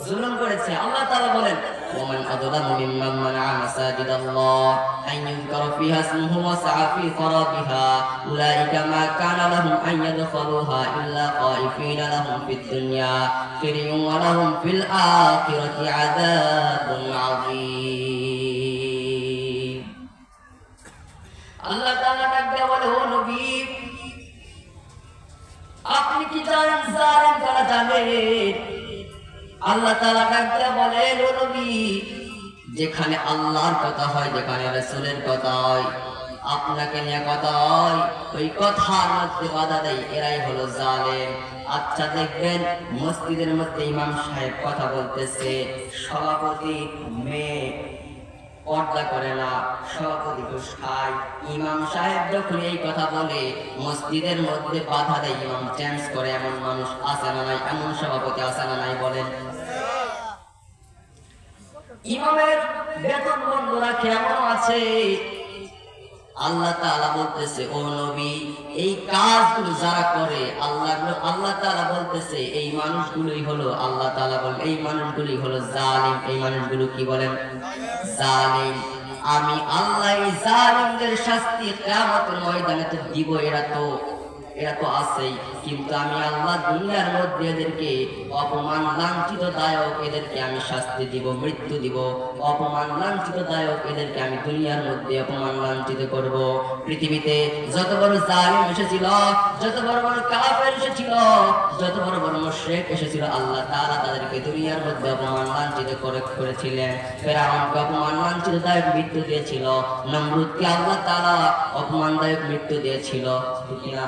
জুলুম করেছে। আল্লাহ তাআলা বলেন, ওমান আযলামু মিম্মান মানা'a মাসাজিদাল্লাহ আন ইউযকারা ফিহা ইসমুহু ওয়া সা'a ফি খরাবিহা উলাইকা মা কানা লাহুম আন ইয়াদখুলুহা ইল্লা খাইফিনা লাহুম ফিদ দুনিয়া খিজয়ুন ওয়া লাহুম ফিল আখিরাতি আযাবুন আযীম। আল্লাহ তাআলা ডাকতে বলে, ও নবী, আপনি কি জানেন জালেম কারা জানেন? আল্লাহ তাআলা ডাকতে বলেন, ও নবী, যেখানে আল্লাহর কথা হয়, যেখানে রাসূলের কথা হয়, আপনাকে নিয়ে কথা হয়, ওই কথার মধ্যে বাধা দেয়, এরাই হলো জালেম। আচ্ছা দেখবেন, মসজিদের মধ্যে ইমাম সাহেব কথা বলতেছে, সভাপতি মেয়ে পর্দা করে না, সভাপতি ঘুষ খায়, ইমাম সাহেব যখন এই কথা বলে মসজিদের মধ্যে বাধা দেয়, ইমাম চেঞ্জ করে, এমন মানুষ আছে না নাই? এমন সভাপতি আছে না নাই? বলেন। ইমামের বেতন বন্ধ রাখে এমন আছে। আল্লাহ তাআলা বলতেছে, ও নবী, এই কাজগুলো যারা করে, আল্লাহ তাআলা বলতেছে এই মানুষগুলোই হলো, আল্লাহ তাআলা বলেন এই মানুষগুলোই হলো জালিম। এই মানুষগুলো কি বলেন? জালিম। আমি আল্লাহ এই জালিমদের শাস্তি কিয়ামতের ময়দানে তো দিব, এরা তো আছেই, কিন্তু আমি আল্লাহ দুনিয়ার মধ্যে এদেরকে অপমান লাঞ্ছিত দায়ক, এদেরকে আমি শাস্তি দিব, মৃত্যু দিব। অপমান লাঞ্ছিত দায়ক, এদেরকে আমি দুনিয়ার মধ্যে অপমান লাঞ্ছিত করব। পৃথিবীতে যত বড় জালিম এসেছিল, যত বড় বড় কাফের এসেছিল, যত বড় বড় মুশরিক এসেছিল, আল্লাহ তাআলা তাদেরকে দুনিয়ার মধ্যে অপমান লাঞ্ছিত করেছিলেন। ফিরআউনকে অপমান লাঞ্ছিত দায়ক মৃত্যু দিয়েছিল, নমরুদকে আল্লাহ তাআলা অপমানদায়ক মৃত্যু দিয়েছিল। ঠিক না?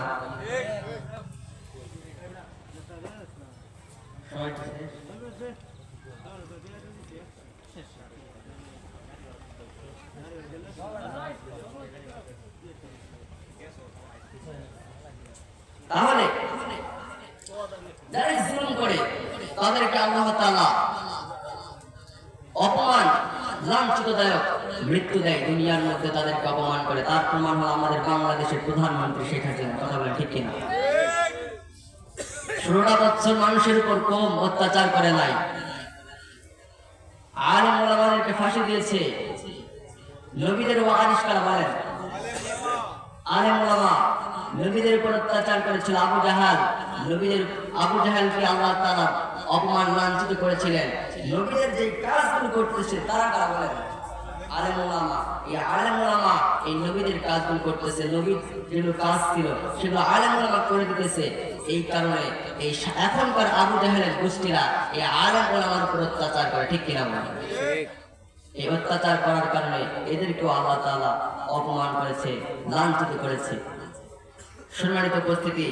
তাহলে যারা জুলুম করে তাদেরকে আল্লাহ তাআলা অপমান লাঞ্ছিতদায়ক মৃত্যু দেয়, দুনিয়ার মধ্যে তাদেরকে অপমান করে। তার প্রমাণ হলো আমাদের বাংলাদেশের প্রধানমন্ত্রী শেখ হাসিনা। কথা বলেন ঠিক কিনা? 16টা বছর মানুষের উপর কম অত্যাচার করে নাই। আলেম ওলামাদেরকে ফাঁসি দিয়েছে। নবীদের ওয়ারিস কারা বলেন? আলেম ওলামা। নবীদের উপর অত্যাচার করেছিল আবু জাহাল। আবু জাহালকে আল্লাহ তাআলা অপমান লাঞ্ছিত করেছিলেন। নবীদের যে কাজগুলো করতেছে তারা কারা বলেন? আলেম ওলামা, এই আলেম ওলামা এই নবীদের কাজগুলো করতেছে, নবীর যেগুলো কাজ ছিল সেগুলো আলেম ওলামা করে দিতেছে। এই কারণে এই এখনকার আবু জাহেলের গোষ্ঠীরা এই আলেম ওলামার উপর অত্যাচার করে, ঠিক কিনা বলেন? ঠিক। এই অত্যাচার করার কারণে এদেরকেও আল্লাহ তাআলা অপমান করেছে, লাঞ্ছিত করেছে। সম্মানিত উপস্থিতি,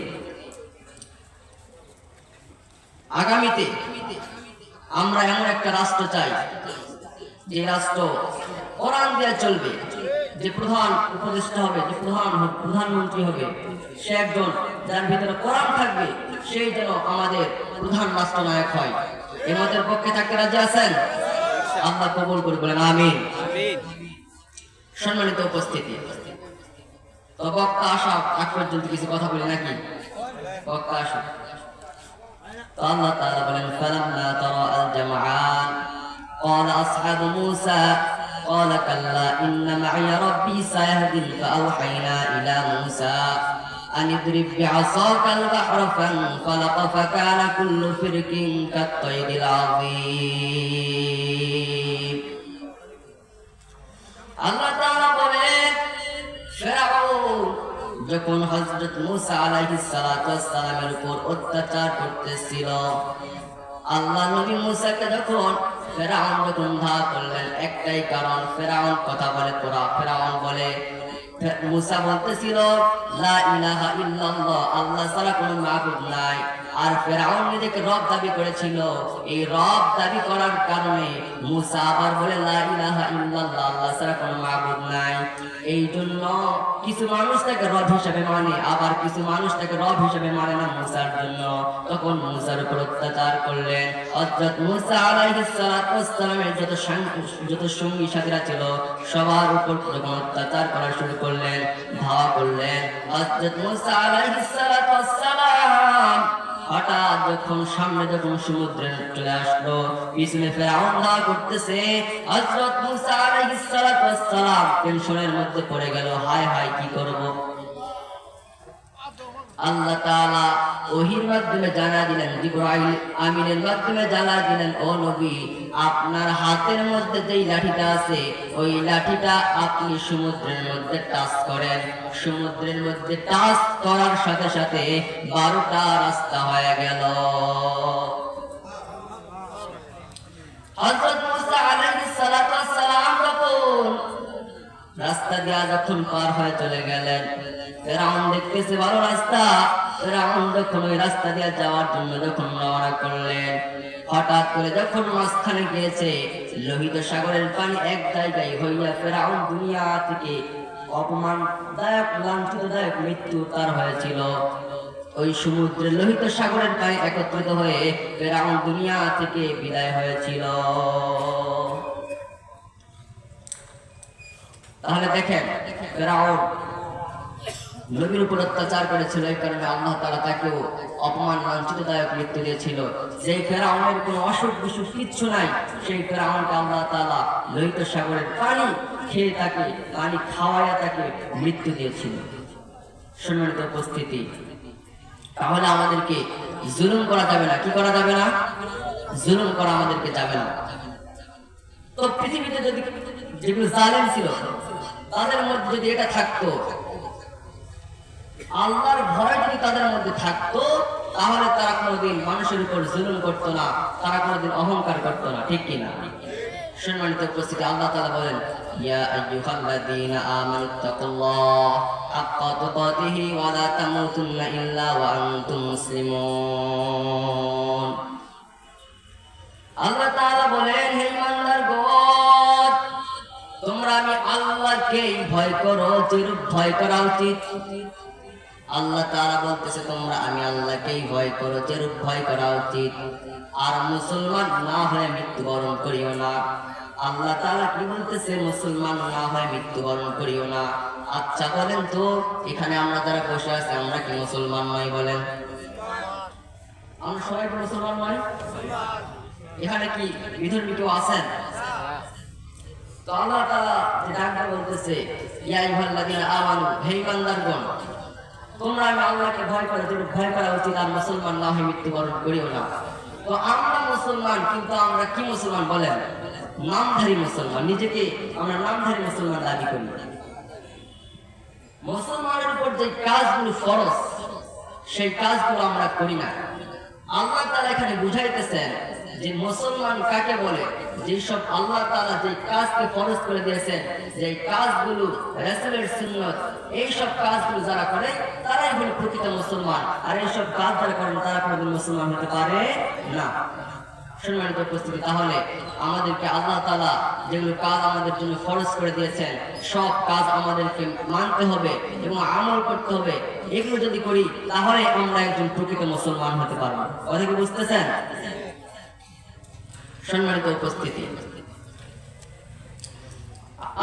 আগামীতে আমরা এমন একটা রাষ্ট্র চাই যে রাষ্ট্র কোরআন দিয়ে চলবে, যে প্রধান উপদেষ্টা হবে, যে প্রধানমন্ত্রী হবে সে একজন যার ভিতরে কোরআন থাকবে, সেই যেন আমাদের প্রধান রাষ্ট্রনায়ক হয়। এমতের পক্ষে থাকতে রাজি আছেন? আল্লাহ কবুল করে বলেন আমিন। আমিন। সম্মানিত উপস্থিতি, তো বক্তা আসা আগ পর্যন্ত কিছু কথা বলি নাকি? বক্তা আসা। তো আল্লাহ তাআলা বলেন ফালাম্মা তারাআল জামআন قال أصحاب موسى قال كلا إن معي ربي سيهدين فأوحينا إلى موسى أن اضرب بعصاك البحر فانفلق فكان كل فرق كالطير العظيم আল্লাহ তাআলা বলেন ফেরাউন যখন হযরত মূসা আলাইহিস সালাতু ওয়াস সালামের উপর অত্যাচার করতেছিল, আল্লাহ নবী মূসাকে যখন ফেরাউন যখন ধা করলেন, একটাই কারণ, ফেরাউন কথা বলে তোরা। ফেরাউন বলে, মূসা বলতেছিল লা ইলাহা ইল্লাল্লাহ, আল্লাহ ছাড়া কোনো মাবুদ নাই। আর ফেরাউন নিজেকে রব দাবি করেছিল। এই রব দাবি করার কারণে মূসা আবার বলে লা ইলাহা ইল্লাল্লাহ, আল্লাহ ছাড়া কোনো মাবুদ নাই। এই জন্য কিছু মানুষ তাকে রব হিসেবে মানে, আবার কিছু মানুষ তাকে রব হিসেবে মানে না মূসার জন্য। তখন মূসার উপর অত্যাচার করলেন। হযরত মূসা আলাইহিস সালাতু ওয়াস সালামের যত সঙ্গী সাথীরা ছিল সবার উপর যখন অত্যাচার করা শুরু করলেন, ধাওয়া করলেন, হযরত মূসা আলাইহিস সালাতু ওয়াস সালাম হঠাৎ যখন সামনে যখন সমুদ্রে চলে আসলো, পিছনে ফেরাউন ধাওয়া করতেছে, হযরত মূসা আলাইহিস সালাতু ওয়াস সালাম টেনশনের মধ্যে পড়ে গেল, হায় হায় কি করব। আল্লাহ তাআলা ওহীর মাধ্যমে জানা দিলেন, জিবরাইল আমিনের মাধ্যমে জানা দিলেন, ও নবী আপনার হাতের মধ্যে যেই লাঠিটা আছে ওই লাঠিটা আপনি সমুদ্রের মধ্যে টাচ করেন। সমুদ্রের মধ্যে টাচ করার সাথে সাথে 12টা রাস্তা হয়ে গেল। হযরত মূসা আলাইহিস সালাতু ওয়াস সালাম যখন রাস্তা দিয়া যখন পার হয়ে চলে গেলেন, ফেরাউন দেখতেছে 12 রাস্তা। ফেরাউন যখন ওই রাস্তা দিয়ে যাওয়ার জন্য যখন রওনা করলেন, হঠাৎ করে যখন মাঝখানে গিয়েছে, লোহিত সাগরের পানি এক জায়গায় হইয়া ফেরাউন দুনিয়া থেকে অপমানদায়ক লাঞ্ছিতদায়ক মৃত্যু তার হয়েছিল। ওই সমুদ্রের লোহিত সাগরের পানি একত্রিত হয়ে ফেরাউন দুনিয়া থেকে বিদায় হয়েছিল। তাহলে দেখেন ফেরাউন নবীর উপর অত্যাচার করেছিল, এই কারণে আল্লাহ তাআলা তাকেও অপমান লাঞ্ছিতদায়ক মৃত্যু দিয়েছিল। যেই ফেরাউনের কোনো অসুখ বিসুখ কিচ্ছু নাই, সেই ফেরাউনকে আল্লাহ তাআলা লোহিত সাগরের পানি খেয়ে তাকে, পানি খাওয়াইয়া তাকে মৃত্যু দিয়েছিল। সম্মানিত উপস্থিতি, তাহলে আমাদেরকে জুলুম করা যাবে না। কি করা যাবে না? জুলুম করা আমাদেরকে যাবে না। তো পৃথিবীতে যদি যেগুলো জালেম ছিল তাদের মধ্যে যদি এটা থাকতো, আল্লাহর ভয় যদি তাদের মধ্যে থাকতো, তাহলে তারা কোনোদিন মানুষের উপর জুলুম করতো না, তারা কোনোদিন অহংকার করতো না, ঠিক কিনা? সম্মানিত উপস্থিতি, আল্লাহ তাআলা বলেন ইয়া আইয়ুহাল্লাযীনা আমানুত্তাকুল্লাহ হাক্কা তুকাতিহি ওয়া লা তামুতুন্না ইল্লা ওয়া আনতুম মুসলিমুন। আল্লাহ তাআলা বলেন, হে ইমানদারগণ, তোমরা আমি আল্লাহকেই ভয় করো যেরূপ ভয় করা উচিত। আল্লাহ তাআলা বলতেছে তোমরা আমি আল্লাহকেই ভয় করো যেরূপ ভয় করা উচিত, আর মুসলমান না হয়ে মৃত্যুবরণ করিও না। আল্লাহ তাআলা কি বলতেছে? মুসলমান না হয়ে মৃত্যুবরণ করিও না। আচ্ছা বলেন তো, এখানে আমরা যারা বসে আছি আমরা কি মুসলমান নই? বলেন, আমরা সবাই কি মুসলমান নই? এখানে কি বিধর্মী কেউ আছেন? তো আল্লাহ তাআলা যে ডাকটা বলতেছে ইয়া আইয়ুহাল্লাযীনা আমানু, হে ঈমানদারগণ, তোমরা আমি আল্লাহকে ভয় করো যেরূপ ভয় করা উচিত, আর মুসলমান না হয়ে মৃত্যুবরণ করিও না। তো আমরা মুসলমান, কিন্তু আমরা কি মুসলমান বলেন? নামধারী মুসলমান। নিজেকে আমরা নামধারী মুসলমান দাবি করি। মুসলমানের উপর যে কাজগুলো ফরজ, সেই কাজগুলো আমরা করি না। আল্লাহ তাআলা এখানে বুঝাইতেছেন যে মুসলমান কাকে বলে। যেসব আল্লাহ তাআলা যে কাজকে ফরজ করে দিয়েছেন, যে কাজগুলো রাসূলের সুন্নাত, এই সব কাজগুলো যারা করে তারাই হলো প্রকৃত মুসলমান। আর এইসব কাজ যারা করেন তারা কোনোদিন মুসলমান হতে পারে না। সম্মানিত উপস্থিতি, তাহলে আমাদেরকে আল্লাহ তাআলা যেগুলো কাজ আমাদের জন্য ফরজ করে দিয়েছেন, সব কাজ আমাদেরকে মানতে হবে এবং আমল করতে হবে। এগুলো যদি করি তাহলে আমরা একজন প্রকৃত মুসলমান হতে পারবো। কথা কি বুঝতেছেন? সম্মানিত উপস্থিতি,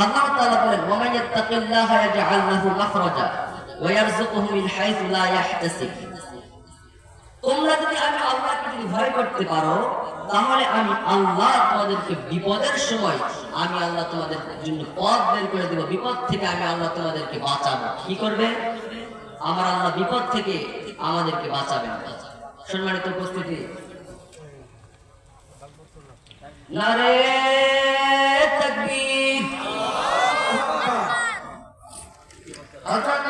আল্লাহ তাআলা বলেন, ওয়া মান ইয়াত্তাকিল্লাহা ইয়াজআল লাহু মাখরাজা ওয়া ইয়ারযুকুহু মিন হাইথু লা ইয়াহতাসিব। তোমরা যদি আমি আল্লাহকে যদি ভয় করতে পারো, তাহলে আমি আল্লাহ তোমাদেরকে বিপদের সময় আমি আল্লাহ তোমাদের জন্য পথ বের করে দেব। বিপদ থেকে আমি আল্লাহ তোমাদেরকে বাঁচাবো। কি করবে? আমার আল্লাহ বিপদ থেকে আমাদেরকে বাঁচাবেন। সম্মানিত উপস্থিতি, নারে তাকবীর। অর্থাৎ